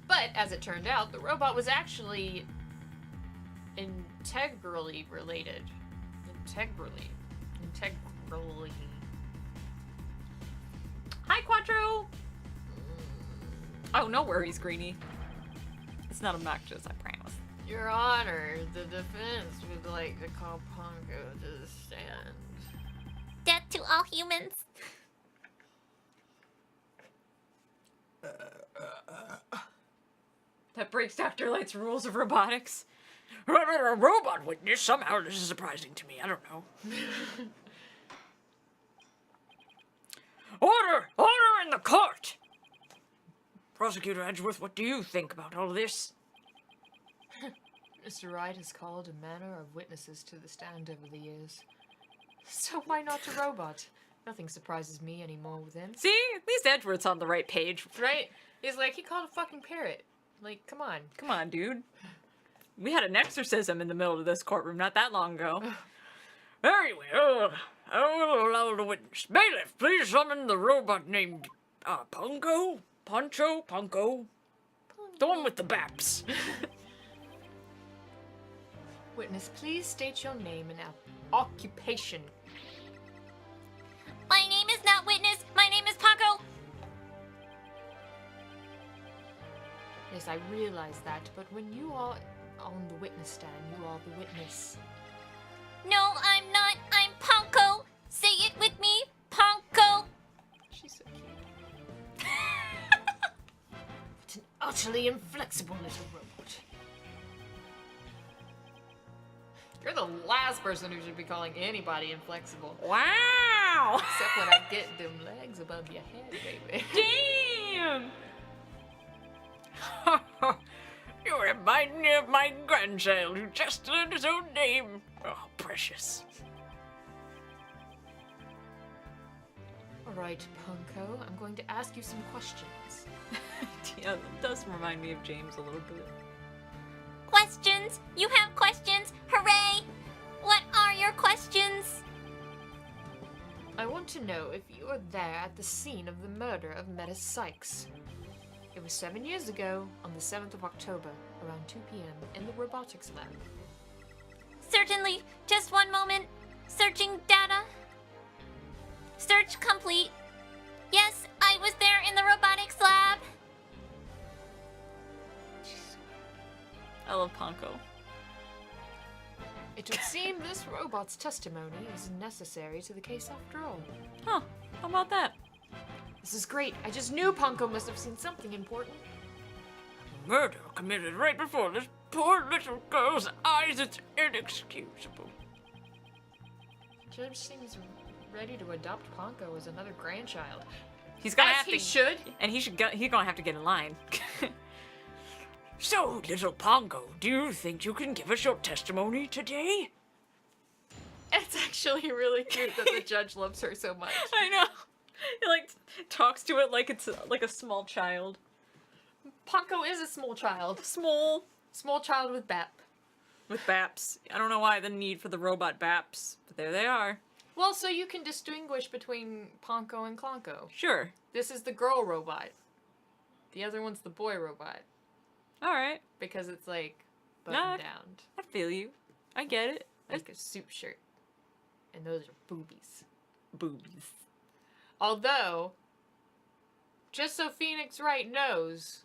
But, as it turned out, the robot was actually integrally related. Integrally. Hi, Quattro! Oh, no worries, Greenie. It's not obnoxious, I promise. Your Honor, the defense would like to call Pongo to the stand. Death to all humans. That breaks Dr. Light's rules of robotics. A robot witness? Somehow this is surprising to me. I don't know. Order! Order in the court! Prosecutor Edgeworth, what do you think about all this? Mr. Wright has called a manner of witnesses to the stand over the years. So why not a robot? Nothing surprises me anymore with him. See? At least Edgeworth's on the right page. Right? He's like, he called a fucking parrot. Like, come on. Come on, dude. We had an exorcism in the middle of this courtroom not that long ago. Very well. I will allow the witness. Bailiff, please summon the robot named, Pongo? Poncho? Pongo? The one with the baps. Witness, please state your name and occupation. My name is not Yes, I realize that, but when you are on the witness stand, you are the witness. No, I'm not. I'm Ponko. Say it with me, Ponko. She's so cute. It's an utterly inflexible little robot. You're the last person who should be calling anybody inflexible. Wow! Except when I get them legs above your head, baby. Damn! You remind me of my grandchild who just learned his own name. Oh, precious. Alright, Punko, I'm going to ask you some questions. Yeah, it does remind me of James a little bit. Questions? You have questions? Hooray! What are your questions? I want to know if you were there at the scene of the murder of Meta Sykes. It was 7 years ago, on the 7th of October, around 2 p.m., in the robotics lab. Certainly. Just one moment. Searching data. Search complete. Yes, I was there in the robotics lab. I love Ponko. It would seem this robot's testimony is necessary to the case after all. Huh, how about that? This is great. I just knew Punko must have seen something important. Murder committed right before this poor little girl's eyes. It's inexcusable. Judge seems ready to adopt Punko as another grandchild. He's gonna As have he to, should. and he's gonna have to get in line. So, little Pongo, do you think you can give us your testimony today? It's actually really cute that the judge loves her so much. I know. He like talks to it like it's like a small child. Punko is a small child. Small Small child with BAP. with BAPs. I don't know why the need for the robot BAPs, but there they are. Well, so you can distinguish between Ponko and Klonko. Sure. This is the girl robot. The other one's the boy robot. All right. Because it's like Nah. buttoned down. I feel you. I get it. Like a soup shirt. And those are boobies. Boobies. Although, just so Phoenix Wright knows,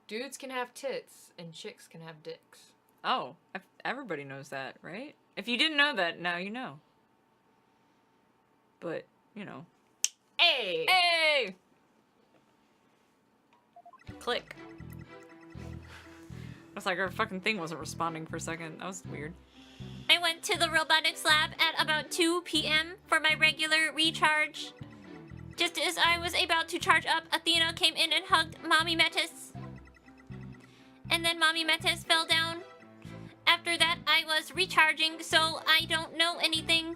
dudes can have tits and chicks can have dicks. Oh, everybody knows that, right? If you didn't know that, now you know. But, you know. Hey! Hey! Click. It's like our fucking thing wasn't responding for a second. That was weird. I went to the robotics lab at about 2 p.m. for my regular recharge. Just as I was about to charge up, Athena came in and hugged Mommy Metis. And then Mommy Metis fell down. After that, I was recharging, so I don't know anything.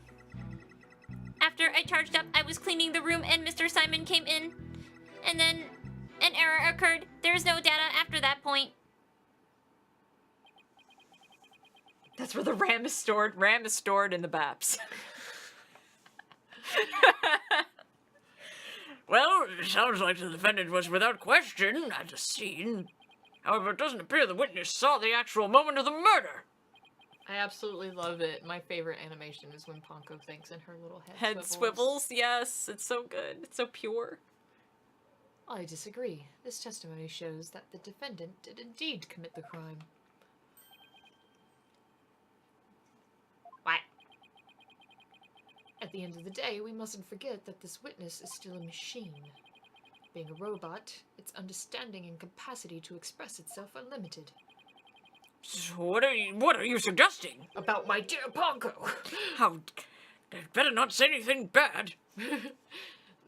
After I charged up, I was cleaning the room and Mr. Simon came in. And then an error occurred. There's no data after that point. That's where the RAM is stored. RAM is stored in the BAPs. Well, it sounds like the defendant was without question at the scene. However, it doesn't appear the witness saw the actual moment of the murder. I absolutely love it. My favorite animation is when Ponko thinks and her little Head swivels, yes. It's so good. It's so pure. I disagree. This testimony shows that the defendant did indeed commit the crime. What? At the end of the day, we mustn't forget that this witness is still a machine. Being a robot, its understanding and capacity to express itself are limited. So what are you suggesting? About my dear Ponko! How... I'd better not say anything bad.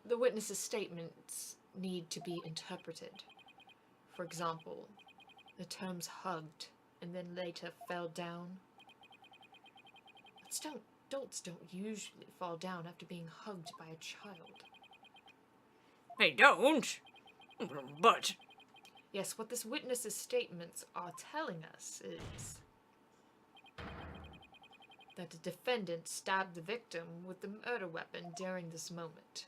The witness's statements need to be interpreted. For example, the terms hugged and then later fell down. Adults don't usually fall down after being hugged by a child. They don't. But... Yes, what this witness's statements are telling us is that the defendant stabbed the victim with the murder weapon during this moment.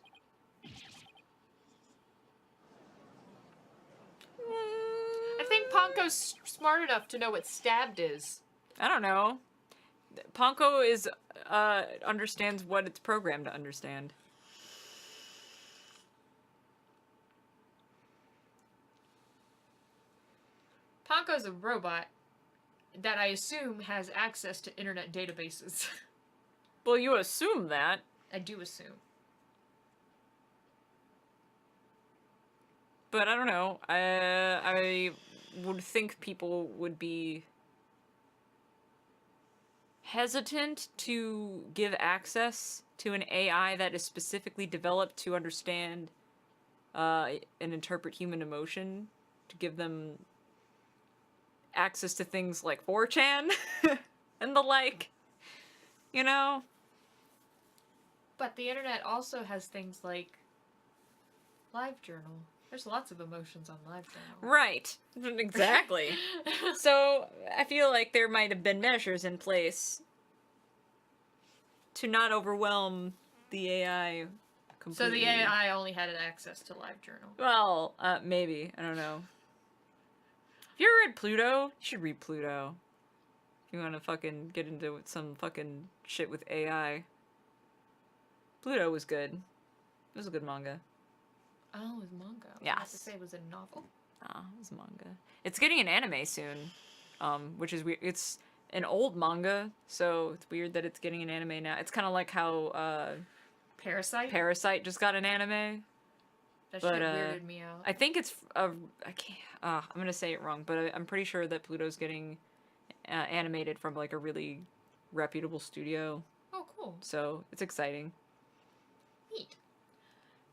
I think Ponko's smart enough to know what stabbed is. I don't know. Ponko is, understands what it's programmed to understand. Ponko's a robot that I assume has access to internet databases. Well, you assume that. I do assume. But I don't know. I would think people would be hesitant to give access to an AI that is specifically developed to understand and interpret human emotion, to give them access to things like 4chan and the like, you know? But the internet also has things like LiveJournal. There's lots of emotions on LiveJournal. Right. Exactly. So I feel like there might have been measures in place to not overwhelm the AI completely. So the AI only had access to LiveJournal. Well, maybe. I don't know. Have you ever read Pluto? You should read Pluto. If you want to fucking get into some fucking shit with AI. Pluto was good. It was a good manga. Oh, it was manga. I was about to Yes. say it was a novel. Ah, it was manga. It's getting an anime soon, which is weird. It's an old manga, so it's weird that it's getting an anime now. It's kind of like how Parasite? Parasite just got an anime. That but, shit weirded me out. I think it's I can't. I'm gonna say it wrong, but I'm pretty sure that Pluto's getting animated from like a really reputable studio. Oh, cool. So it's exciting. Neat.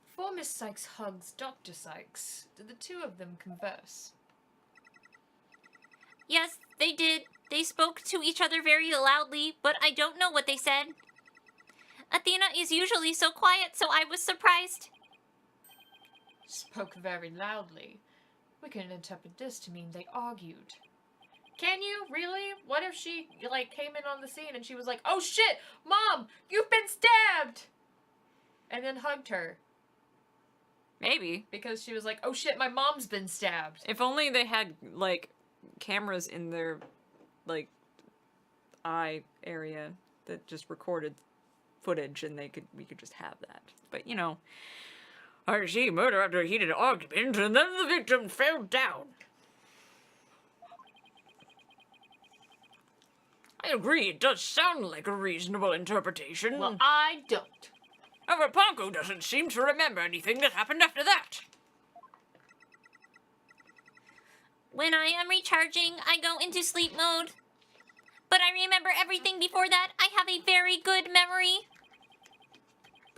Before Miss Sykes hugs Dr. Sykes, did the two of them converse? Yes, they did. They spoke to each other very loudly, but I don't know what they said. Athena is usually so quiet, so I was surprised. Spoke very loudly. We can interpret this to mean they argued. Can you? Really? What if she, like, came in on the scene and she was like, "Oh shit! Mom! You've been stabbed!" And then hugged her. Maybe. Because she was like, "Oh shit, my mom's been stabbed." If only they had like cameras in their like eye area that just recorded footage, and we could just have that. But you know, I see murder after a heated argument, and then the victim fell down. I agree, it does sound like a reasonable interpretation. Well, I don't. However, Ponko doesn't seem to remember anything that happened after that. When I am recharging, I go into sleep mode. But I remember everything before that. I have a very good memory.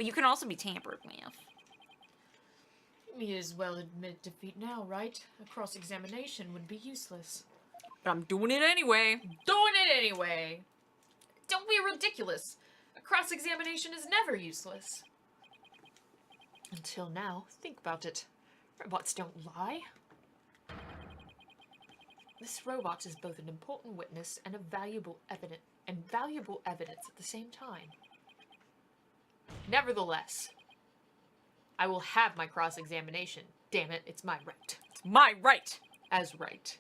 but you can also be tampered with. We as well admit defeat now, right? A cross-examination would be useless. But I'm doing it anyway. Doing it anyway! Don't be ridiculous! A cross-examination is never useless. Until now, think about it. Robots don't lie. This robot is both an important witness and valuable evidence at the same time. Nevertheless, I will have my cross-examination. Damn it, it's my right. It's my right. As right.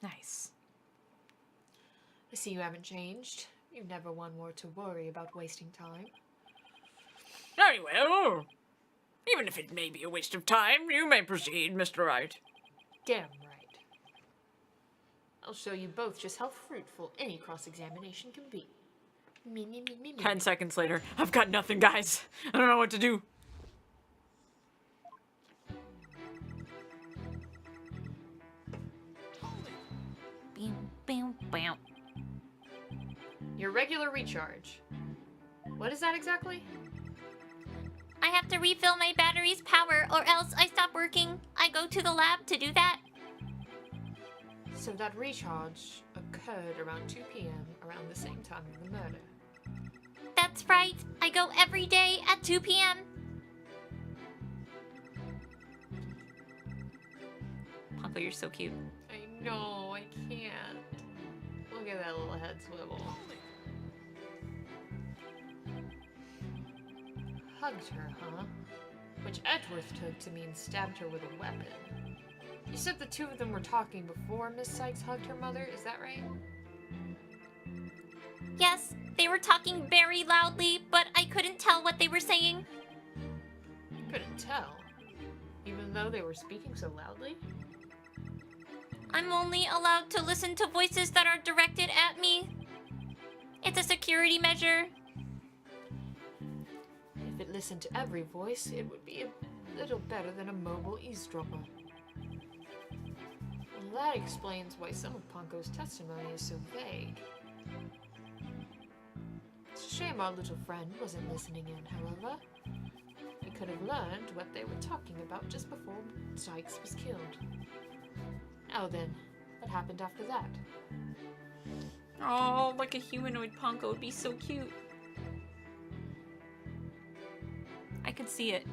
Nice. I see you haven't changed. You never one more to worry about wasting time. Very well. Even if it may be a waste of time, you may proceed, Mr. Wright. Damn right. I'll show you both just how fruitful any cross-examination can be. Me, me, me, me, me. 10 seconds later. I've got nothing, guys. I don't know what to do. Your regular recharge. What is that exactly? I have to refill my battery's power or else I stop working. I go to the lab to do that. So that recharge occurred around 2 p.m. around the same time of the murder. That's right. I go every day at 2 p.m. Ponko, you're so cute. I know, I can't. Look at that little head swivel. Hugged her, huh? Which Edgeworth took to mean stabbed her with a weapon. You said the two of them were talking before Miss Sykes hugged her mother, is that right? Yes, they were talking very loudly, but I couldn't tell what they were saying. You couldn't tell. Even though they were speaking so loudly? I'm only allowed to listen to voices that are directed at me. It's a security measure. If it listened to every voice, it would be a little better than a mobile eavesdropper. Well, that explains why some of Ponko's testimony is so vague. It's a shame our little friend wasn't listening in, however. We could have learned what they were talking about just before Sykes was killed. Now then, what happened after that? Oh, like a humanoid Ponko would be so cute. I could see it.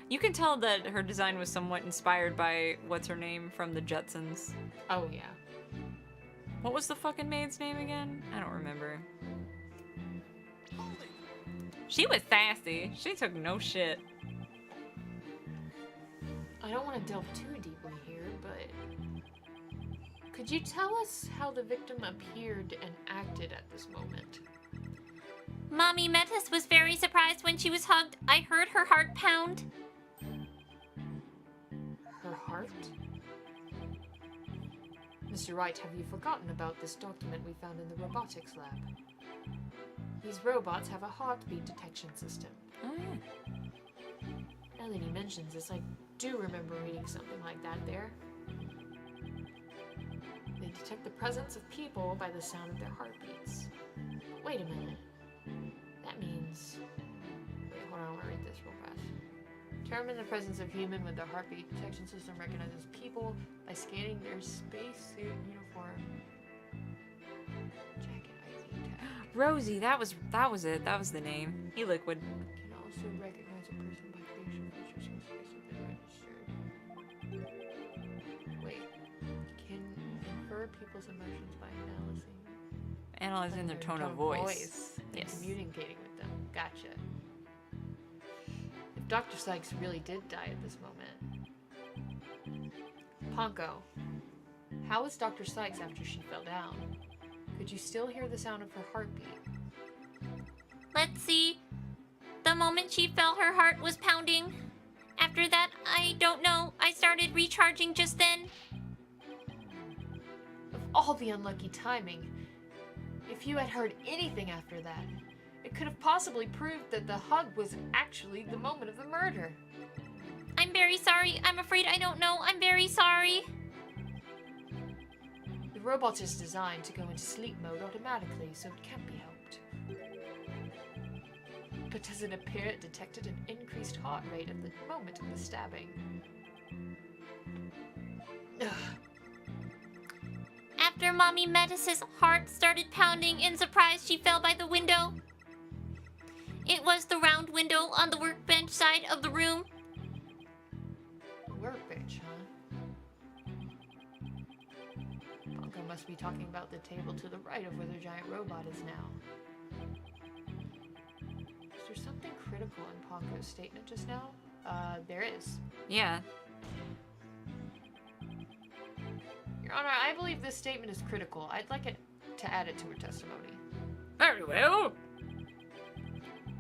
You can tell that her design was somewhat inspired by what's her name from the Jetsons. Oh, yeah. What was the fucking maid's name again? I don't remember. She was sassy. She took no shit. I don't want to delve too deeply here, but could you tell us how the victim appeared and acted at this moment? Mommy Metis was very surprised when she was hugged. I heard her heart pound. Her heart? Mr. Wright, have you forgotten about this document we found in the robotics lab? These robots have a heartbeat detection system. Oh, yeah. Now that he mentions this, I do remember reading something like that there. They detect the presence of people by the sound of their heartbeats. But wait a minute. That means... Wait, hold on, I want to read this real fast. Determine the presence of human with the heartbeat detection system recognizes people by scanning their spacesuit uniform. Jacket ID tag. Rosie, that was it. That was the name. E-Liquid. Can also recognize a person by facial features whose face has been registered. Wait. Can infer people's emotions by Analyzing their tone of voice. and Yes. communicating with them. Gotcha. If Dr. Sykes really did die at this moment. Ponko, how was Dr. Sykes after she fell down? Could you still hear the sound of her heartbeat? Let's see. The moment she fell, her heart was pounding. After that, I don't know. I started recharging just then. Of all the unlucky timing, if you had heard anything after that, it could have possibly proved that the hug was actually the moment of the murder. I'm very sorry. I'm afraid I don't know. I'm very sorry. The robot is designed to go into sleep mode automatically, so it can't be helped. But does it appear it detected an increased heart rate at the moment of the stabbing? Ugh. After Mommy Metis's heart started pounding in surprise, she fell by the window. It was the round window on the workbench side of the room. Workbench, huh? Ponko must be talking about the table to the right of where the giant robot is now. Is there something critical in Ponko's statement just now? There is. Yeah. Your Honor, I believe this statement is critical. I'd like it to add it to her testimony. Very well.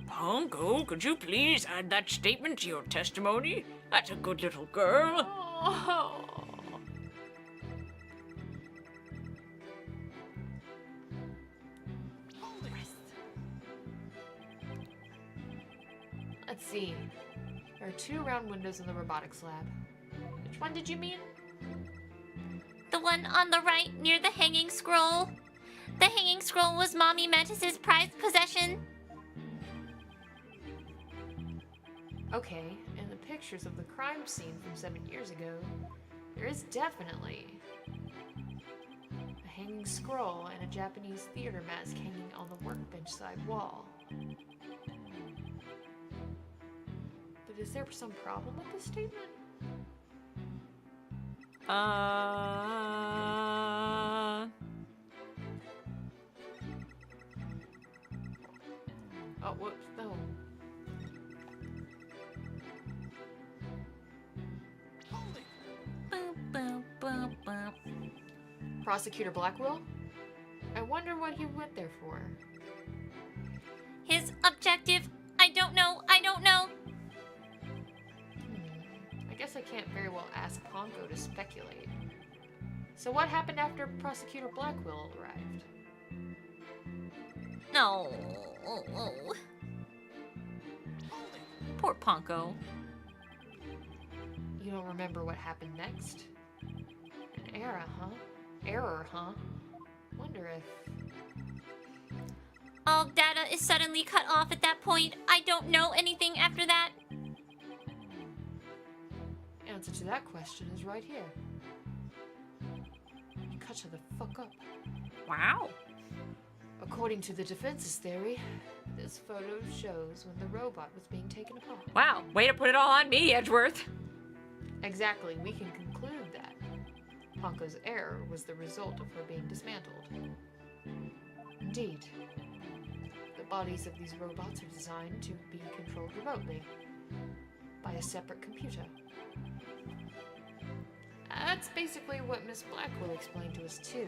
Ponko, could you please add that statement to your testimony? That's a good little girl. Oh. Let's see. There are 2 round windows in the robotics lab. Which one did you mean? The one on the right near the hanging scroll. The hanging scroll was Mommy Metis's prized possession. Okay, in the pictures of the crime scene from 7 years ago, there is definitely a hanging scroll and a Japanese theater mask hanging on the workbench side wall. But is there some problem with this statement? Oh, whoops, no. Boop, boop, boop. Prosecutor Blackwell? I wonder what he went there for. His objective? I don't know. I don't know. I guess I can't very well ask Ponko to speculate. So what happened after Prosecutor Blackwell arrived? No. Poor Ponko. You don't remember what happened next? An error, huh? Wonder if... All data is suddenly cut off at that point. I don't know anything after that. Answer to that question is right here. Cut her the fuck up. Wow. According to the defense's theory, this photo shows when the robot was being taken apart. Wow. Way to put it all on me, Edgeworth. Exactly, we can conclude that Ponko's error was the result of her being dismantled. Indeed. The bodies of these robots are designed to be controlled remotely by a separate computer. That's basically what Miss Blackwell explained to us too.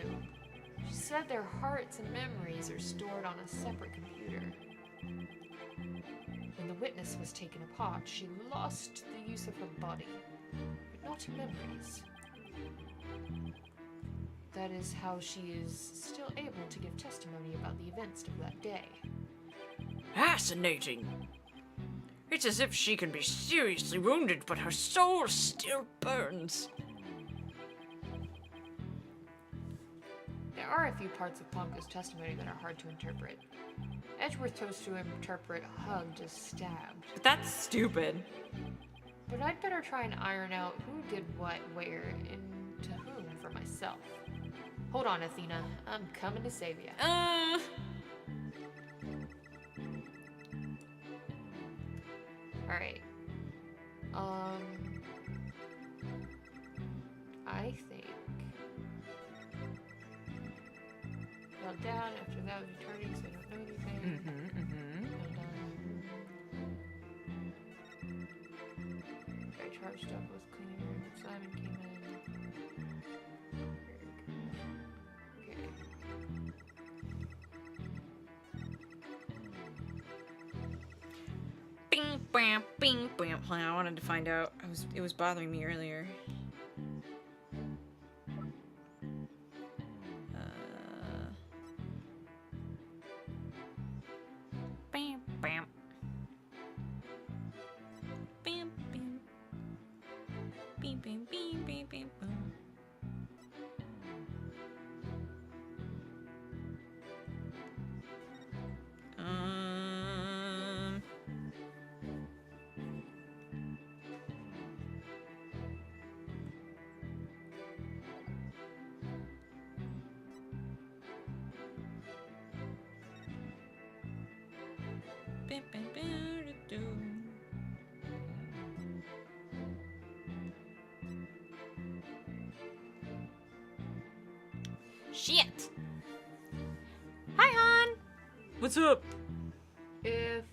She said their hearts and memories are stored on a separate computer. When the witness was taken apart, she lost the use of her body, but not her memories. That is how she is still able to give testimony about the events of that day. Fascinating. It's as if she can be seriously wounded, but her soul still burns. There are a few parts of Ponko's testimony that are hard to interpret. Edgeworth chose to interpret hugged as stabbed. But that's stupid. But I'd better try and iron out who did what, where, and to whom for myself. Hold on, Athena. I'm coming to save you. Alright. I think... Fell down after that was returning, so I don't know anything. I charged up with cleaner, and Simon came in. Okay. Bing, bam, bing, bam. I wanted to find out. It was bothering me earlier. Bam, bam. Bam, bam. Bing, bing, bing, bing, bing, boom. Bam, bam, bam, do, do. Shit. Hi, Han. What's up? If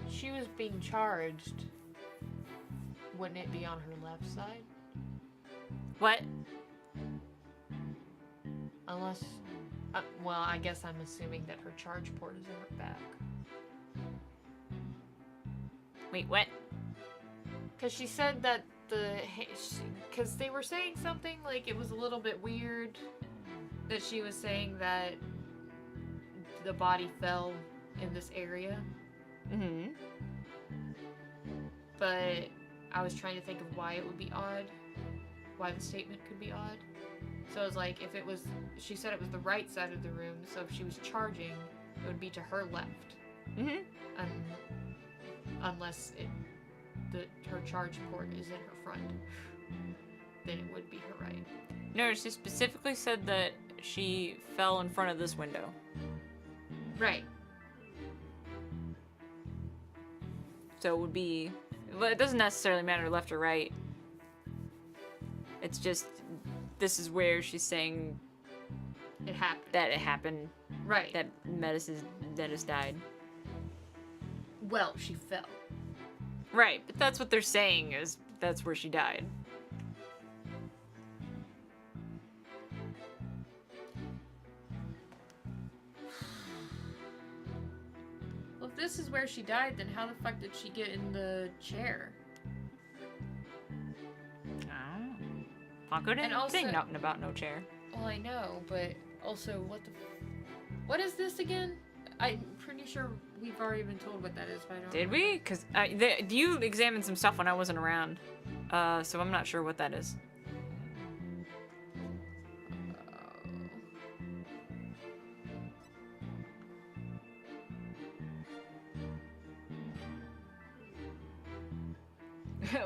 she was being charged, wouldn't it be on her left side? What? Unless, well, I guess I'm assuming that her charge port is in her back. Wait, what? Because she said that because they were saying something like it was a little bit weird that she was saying that the body fell in this area. Mm-hmm. But I was trying to think of why it would be odd, why the statement could be odd. So I was like, if it was, she said it was the right side of the room, so if she was charging, it would be to her left. Mm-hmm. Unless her charge port is in her front, then it would be her right. No, she specifically said that she fell in front of this window. Right. So it would be... Well, it doesn't necessarily matter left or right. It's just... This is where she's saying... It happened. That it happened. Right. That Metis died. Well, she fell. Right, but that's what they're saying, is that's where she died. Well, if this is where she died, then how the fuck did she get in the chair? Oh. Ponko didn't And also- say nothing about no chair. Well, I know, but also, what is this again? I'm pretty sure we've already been told what that is, but I don't Did remember. we? Because you examined some stuff when I wasn't around. So I'm not sure what that is.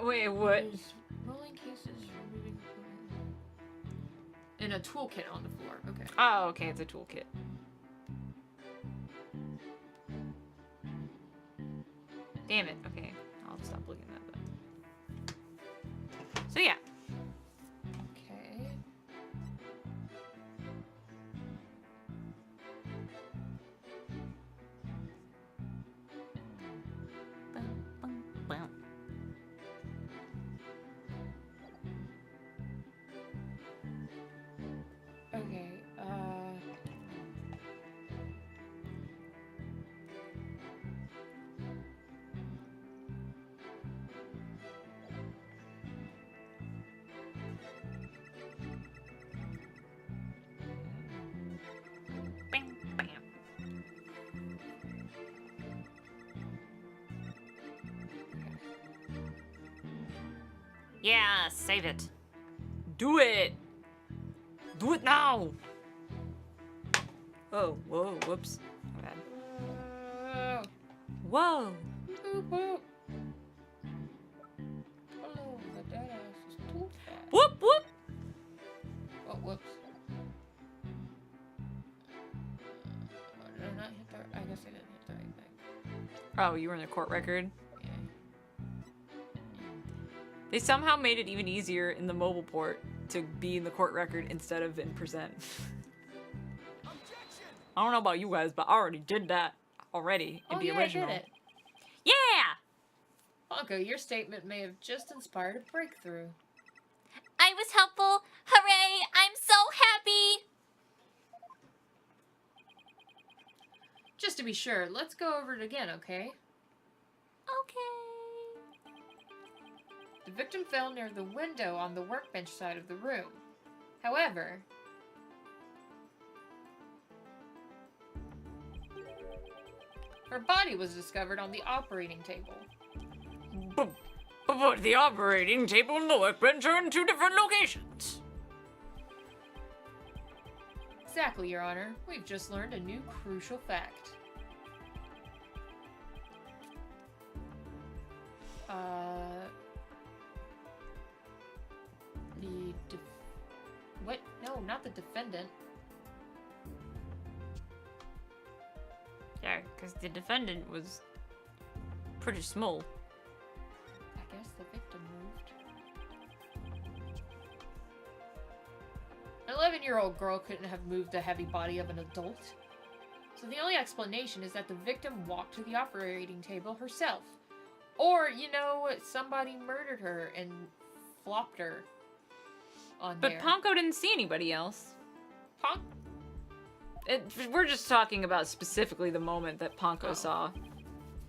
Wait, what? There's rolling cases, removing and a toolkit on the floor. Okay. Oh, okay, it's a toolkit. Damn it. Okay, I'll stop looking at that. So yeah. Okay. Okay. Bam, bam. Yeah, save it. Do it! Do it now! Oh, whoa, whoops. My bad. Whoa! Boop, boop. Hello, but that ass is too fat. Whoop, whoop! Oh, whoops. Did I not hit the? I guess I didn't hit the right thing. Oh, you were in the court record? Yeah. They somehow made it even easier in the mobile port to be in the court record instead of in present. I don't know about you guys, but I already did that already in Oh the yeah, original. I did it. Yeah! Ponko, your statement may have just inspired a breakthrough. I was helpful. Hooray! I'm so happy. Just to be sure, let's go over it again, okay? Okay. The victim fell near the window on the workbench side of the room. However, her body was discovered on the operating table. But the operating table and the workbench are in two different locations. Exactly, Your Honor. We've just learned a new crucial fact. What? No, not the defendant. Yeah, because the defendant was pretty small. I guess the victim moved. An 11-year-old girl couldn't have moved the heavy body of an adult. So the only explanation is that the victim walked to the operating table herself. Or, you know, somebody murdered her and flopped her on But there. Ponko didn't see anybody else. Ponk? We're just talking about specifically the moment that Ponko Oh. saw.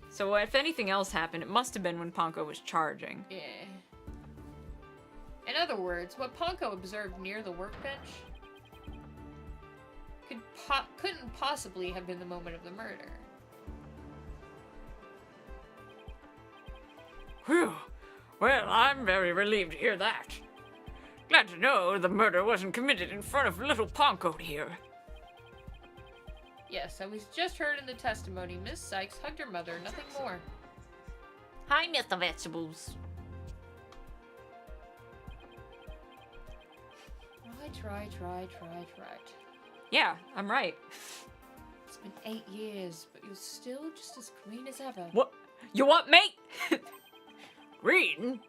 So if anything else happened, it must have been when Ponko was charging. Yeah. In other words, what Ponko observed near the workbench couldn't possibly have been the moment of the murder. Whew. Well, I'm very relieved to hear that. Glad to know the murder wasn't committed in front of little Ponko here. Yes, I was just heard in the testimony. Miss Sykes hugged her mother, nothing more. Hi, Mr. Vegetables. Try. Yeah, I'm right. It's been 8 years, but you're still just as green as ever. What? You want me? Green?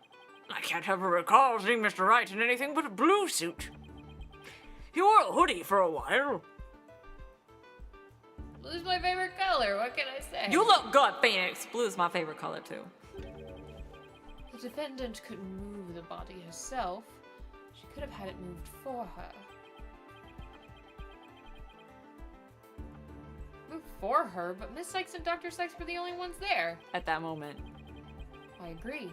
I can't ever recall seeing Mr. Wright in anything but a blue suit. He wore a hoodie for a while. Blue's my favorite color, what can I say? You look good, Phoenix. Blue is my favorite color, too. The defendant couldn't move the body herself. She could have had it moved for her. Moved for her, but Miss Sykes and Dr. Sykes were the only ones there. At that moment. I agree.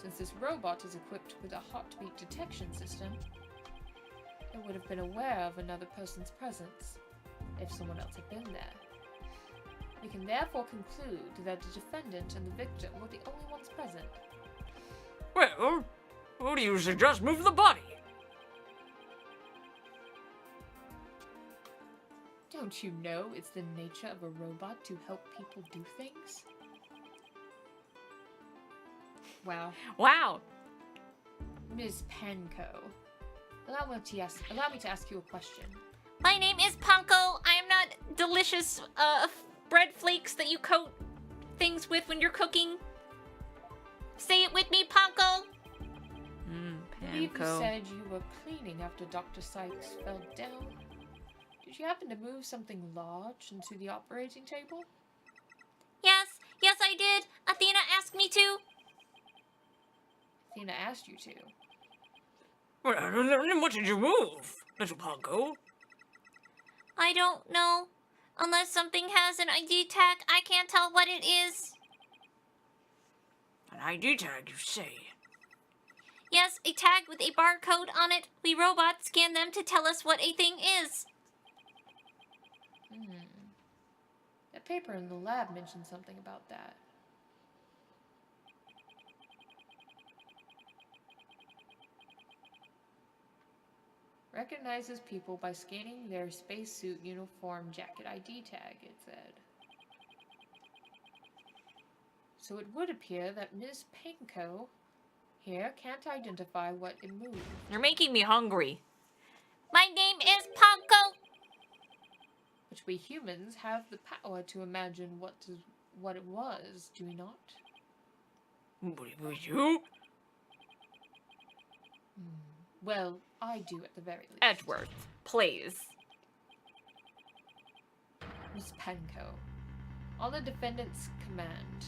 Since this robot is equipped with a heartbeat detection system, it would have been aware of another person's presence if someone else had been there. We can therefore conclude that the defendant and the victim were the only ones present. Well, what do you suggest move the body? Don't you know it's the nature of a robot to help people do things? Wow. Wow. Ms. Panko, allow me to ask you a question. My name is Panko. I am not delicious bread flakes that you coat things with when you're cooking. Say it with me, Panko. I believe you Panko. said you were cleaning after Dr. Sykes fell down. Did you happen to move something large into the operating table? Yes, I did. Athena asked me to. Athena asked you to. Well, then what did you move, little Pongo? I don't know. Unless something has an ID tag, I can't tell what it is. An ID tag, you say? Yes, a tag with a barcode on it. We robots scan them to tell us what a thing is. That paper in the lab mentioned something about that. Recognizes people by scanning their spacesuit uniform jacket ID tag, it said. So it would appear that Ms. Panko here can't identify what it moved. You're making me hungry. My name is Panko. Which we humans have the power to imagine what it was, do we not? Would you? Well, I do at the very least. Edgeworth, please. Miss Panko, on the defendant's command,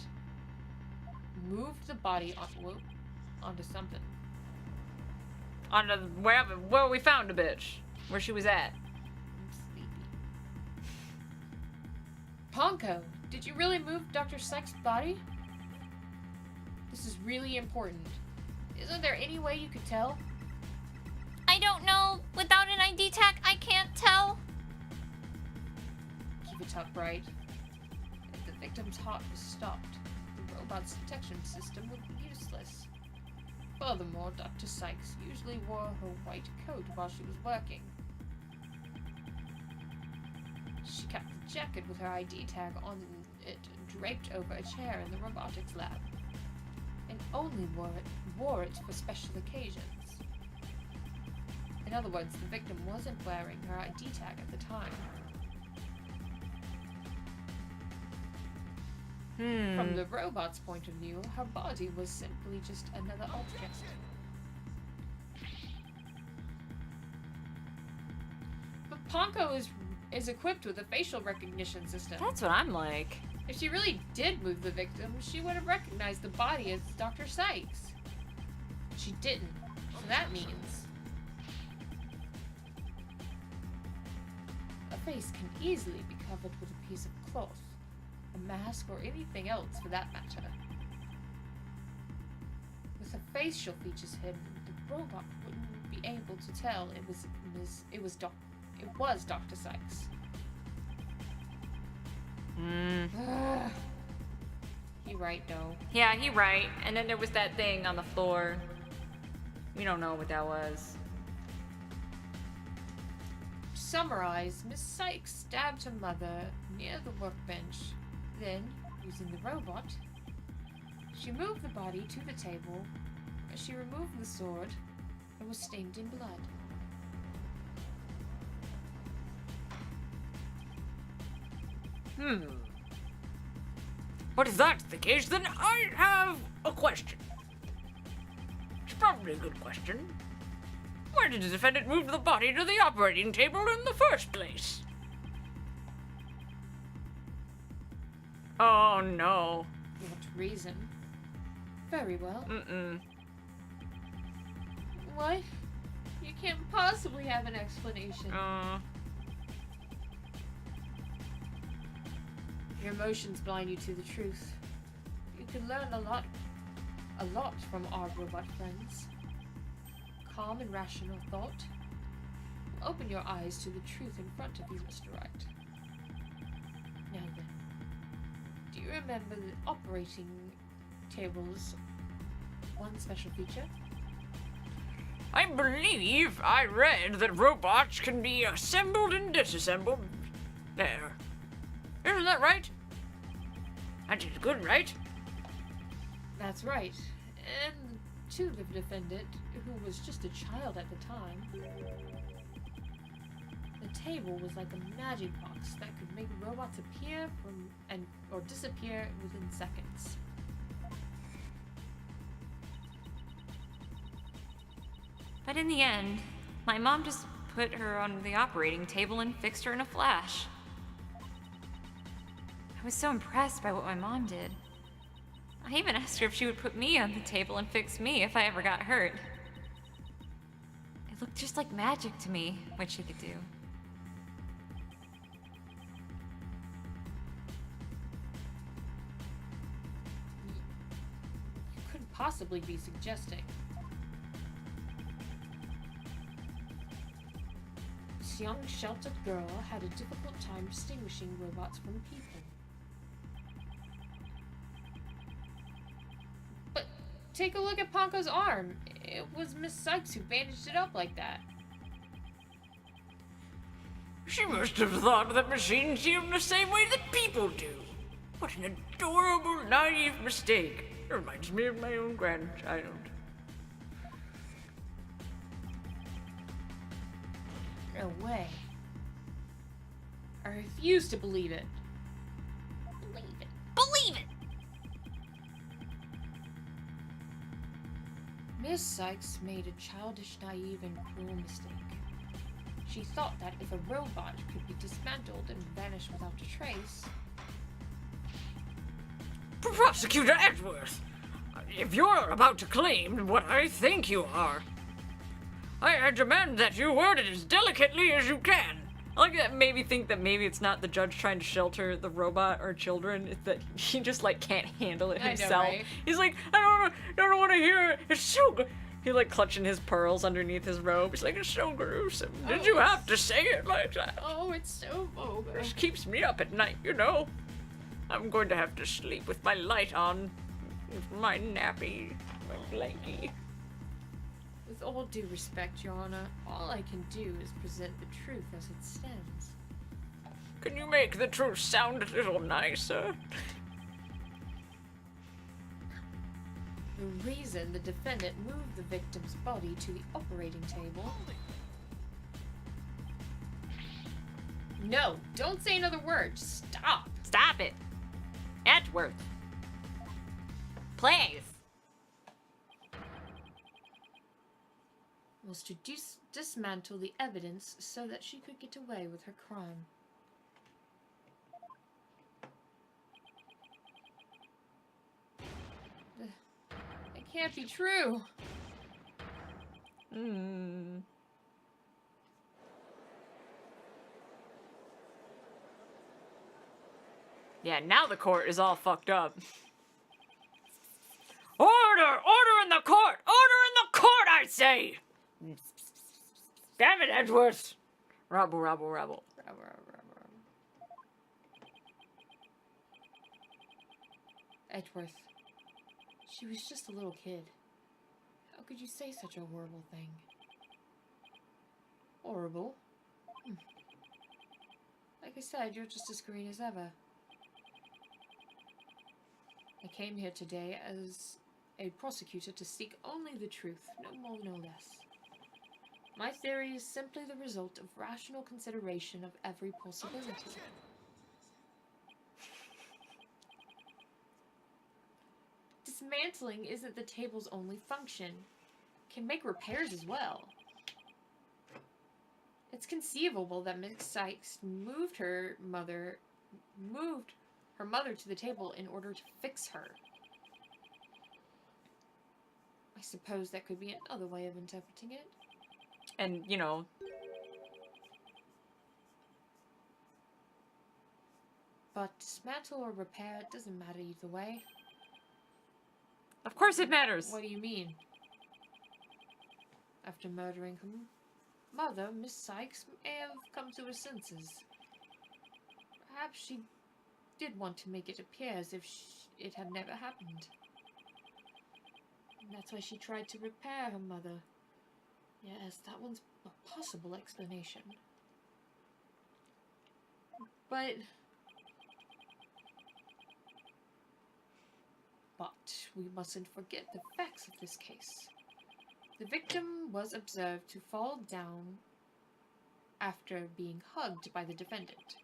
move the body onto something. On the where we found a bitch. Where she was at. I'm sleepy. Panko, did you really move Dr. Sykes' body? This is really important. Isn't there any way you could tell? I don't know. Without an ID tag, I can't tell. Keep it upright. If the victim's heart was stopped, the robot's detection system would be useless. Furthermore, Dr. Sykes usually wore her white coat while she was working. She kept the jacket with her ID tag on it draped over a chair in the robotics lab, and only wore it for special occasions. In other words, the victim wasn't wearing her ID tag at the time. From the robot's point of view, her body was simply just another object. But Panko is equipped with a facial recognition system. That's what I'm like. If she really did move the victim, she would have recognized the body as Dr. Sykes. She didn't, so that means a face can easily be covered with a piece of cloth, a mask, or anything else for that matter. With her facial features hidden, the robot wouldn't be able to tell it was Dr. Sykes. He right though. Yeah, he right. And then there was that thing on the floor. We don't know what that was. To summarize, Miss Sykes stabbed her mother near the workbench. Then, using the robot, she moved the body to the table where she removed the sword and was stained in blood. But if that's the case, then I have a question. It's probably a good question. Why did the defendant move the body to the operating table in the first place? Oh no. What reason? Very well. What? You can't possibly have an explanation. Your emotions blind you to the truth. You can learn a lot a lot from our robot friends. Calm and rational thought. Open your eyes to the truth in front of you, Mr. Wright. Now then, do you remember the operating table's one special feature? I believe I read that robots can be assembled and disassembled. There. Isn't that right? That is good, right? That's right. And to the defendant, who was just a child at the time, the table was like a magic box that could make robots appear or disappear within seconds. But in the end, my mom just put her on the operating table and fixed her in a flash. I was so impressed by what my mom did. I even asked her if she would put me on the table and fix me if I ever got hurt. It looked just like magic to me, what she could do. You couldn't possibly be suggesting. This young, sheltered girl had a difficult time distinguishing robots from people. But take a look at Ponko's arm. It was Miss Sykes who bandaged it up like that. She must have thought that machines heal in the same way that people do. What an adorable, naive mistake. It reminds me of my own grandchild. No way. I refuse to believe it. Believe it. Believe it! Miss Sykes made a childish, naive, and cruel mistake. She thought that if a robot could be dismantled and vanish without a trace... Prosecutor Edgeworth, if you're about to claim what I think you are, I demand that you word it as delicately as you can. I like that made me think that maybe it's not the judge trying to shelter the robot or children, it's that he just like can't handle it I know, himself. right? He's like, I don't want to hear it. It's so good. He like clutching his pearls underneath his robe. He's like, it's so gruesome. Did you have to say it like that? Oh, it's so vulgar. This keeps me up at night, you know. I'm going to have to sleep with my light on, with my nappy, my blankie. With all due respect, Your Honor, all I can do is present the truth as it stands. Can you make the truth sound a little nicer? The reason the defendant moved the victim's body to the operating table... No, don't say another word. Stop. Stop it. Edgeworth. Please. Was to dismantle the evidence so that she could get away with her crime. It can't be true. Yeah, now the court is all fucked up. Order! Order in the court! Order in the court, I say! Damn it, Edgeworth! Rabble, rabble, rabble. Edgeworth, she was just a little kid. How could you say such a horrible thing? Horrible? Like I said, you're just as green as ever. I came here today as a prosecutor to seek only the truth, no more, no less. My theory is simply the result of rational consideration of every possibility. Dismantling isn't the table's only function. It can make repairs as well. It's conceivable that Miss Sykes moved her mother to the table in order to fix her. I suppose that could be another way of interpreting it. And, you know... But dismantle or repair, it doesn't matter either way. Of course it matters. What do you mean? After murdering her mother, Miss Sykes may have come to her senses. Perhaps she did want to make it appear as if it had never happened. And that's why she tried to repair her mother. Yes, that one's a possible explanation. But we mustn't forget the facts of this case. The victim was observed to fall down after being hugged by the defendant,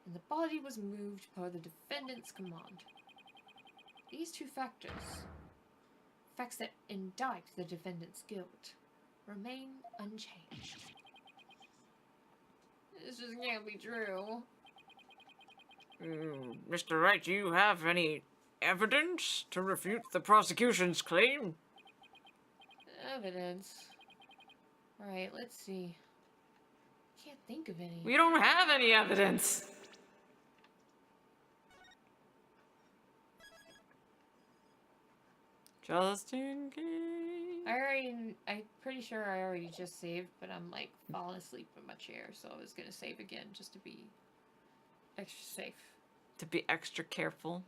and the body was moved per the defendant's command. These two factors, facts that indict the defendant's guilt, remain unchanged. This just can't be true. Mr. Wright, do you have any evidence to refute the prosecution's claim? Evidence. Alright, let's see. Can't think of any. We don't have any evidence. Just in case. I'm pretty sure I already just saved, but I'm like falling asleep in my chair, so I was gonna save again just to be extra safe. To be extra careful.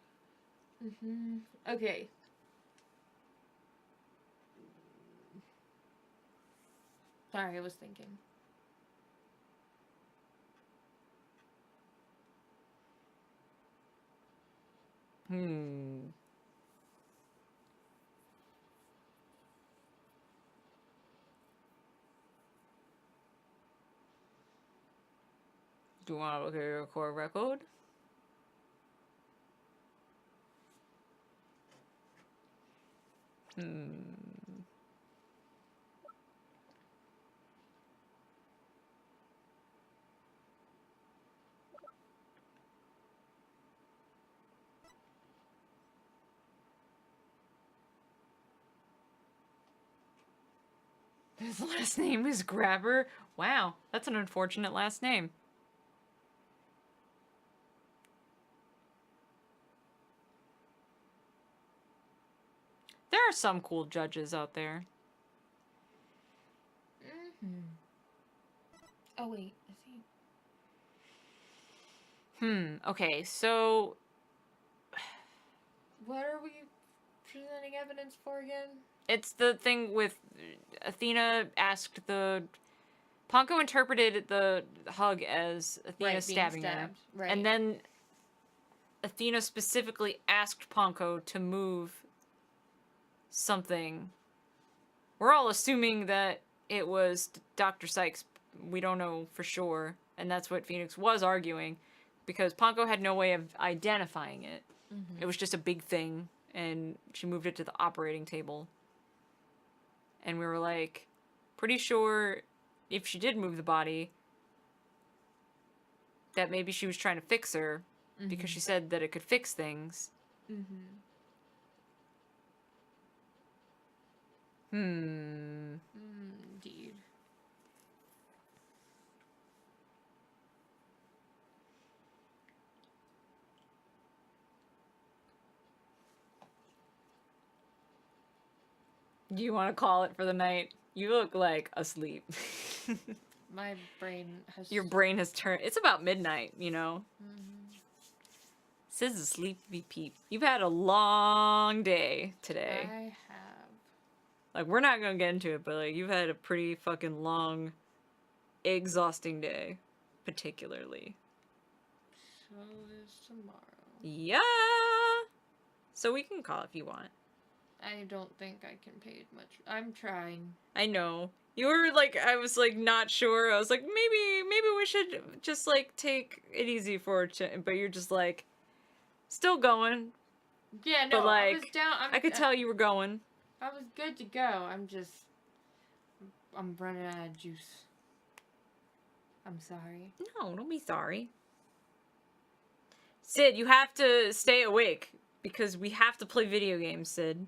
Okay. Sorry, I was thinking. Do you want to look at your court record? His last name is Grabber? Wow, that's an unfortunate last name. There are some cool judges out there. Oh wait, I think. Okay, so What are we presenting evidence for again? it's the thing with Athena asked the... Ponko interpreted the hug as Athena Right, being stabbing her. stabbed, right. And then Athena specifically asked Ponko to move something. We're all assuming that it was Dr. Sykes. We don't know for sure. And that's what Phoenix was arguing. Because Ponko had no way of identifying it. It was just a big thing. And she moved it to the operating table. And we were like, pretty sure if she did move the body, that maybe she was trying to fix her. Because she said that it could fix things. Indeed. Do you want to call it for the night? You look like asleep. My brain has. Your brain has turned. It's about midnight, you know? Says a sleepy peep. You've had a long day today. I have. Like, we're not gonna get into it, but, like, you've had a pretty fucking long, exhausting day. Particularly. So is tomorrow. Yeah! So we can call if you want. I don't think I can pay it much. I'm trying. I know. You were like, I was like not sure. I was like, maybe we should just like take it easy for it. But you're just like, still going. Yeah, no, But like, I was down. I could tell you were going. I was good to go. I'm running out of juice. I'm sorry. No, don't be sorry. Sid, you have to stay awake because we have to play video games, Sid.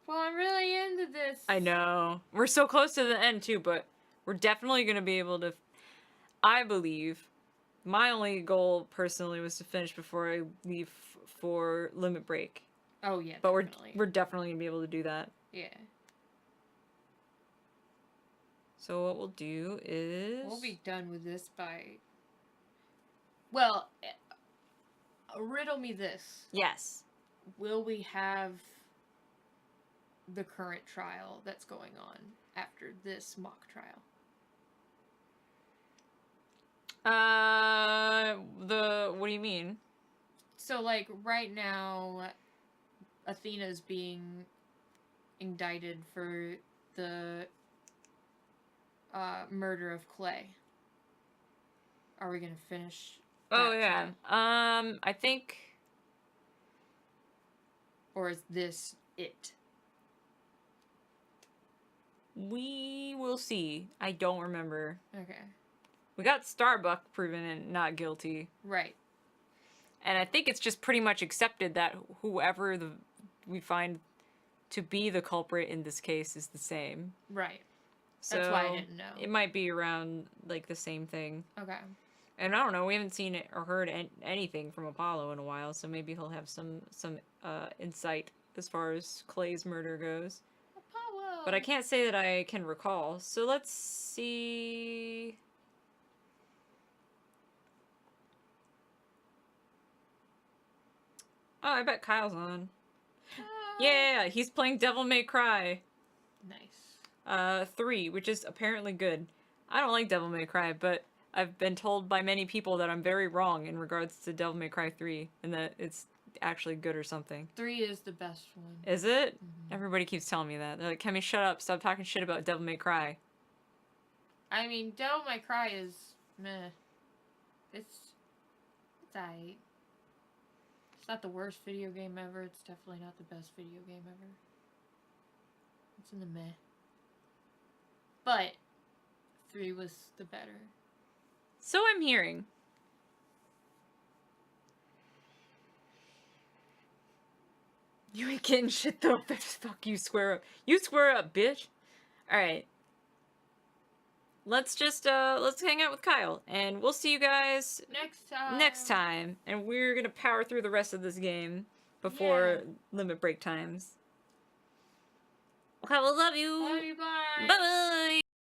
Well, I'm really into this. I know. We're so close to the end too, but we're definitely going to be able to... I believe my only goal personally was to finish before I leave for limit break. Oh yeah, But definitely. we're definitely gonna be able to do that. Yeah. So what we'll do is We'll be done with this by. Well, riddle me this. yes. Will we have the current trial that's going on after this mock trial? What do you mean? So, like, right now, Athena's being indicted for the murder of Clay. Are we gonna finish? Oh that yeah. trial? I think Or is this it? we will see. I don't remember. Okay. We got Starbuck proven and not guilty. Right. And I think it's just pretty much accepted that whoever we find to be the culprit in this case is the same. Right. So That's why I didn't know. It might be around like the same thing. Okay. And I don't know. We haven't seen it or heard anything from Apollo in a while, so maybe he'll have some insight as far as Clay's murder goes. Apollo. But I can't say that I can recall. So let's see. Oh, I bet Kyle's on. Yeah, he's playing Devil May Cry. Nice. 3, which is apparently good. I don't like Devil May Cry, but I've been told by many people that I'm very wrong in regards to Devil May Cry 3, and that it's actually good or something. 3 is the best one. Is it? Everybody keeps telling me that. They're like, Kemi, shut up. Stop talking shit about Devil May Cry. I mean, Devil May Cry is meh. It's alright. It's not the worst video game ever. It's definitely not the best video game ever. It's in the meh. But 3 was the better. So I'm hearing. You ain't getting shit though, bitch. Fuck you, square up. You square up, bitch. Alright. Let's just, let's hang out with Kyle. And we'll see you guys next time. And we're gonna power through the rest of this game before limit break times. Okay, well, love you. Bye. Bye-bye.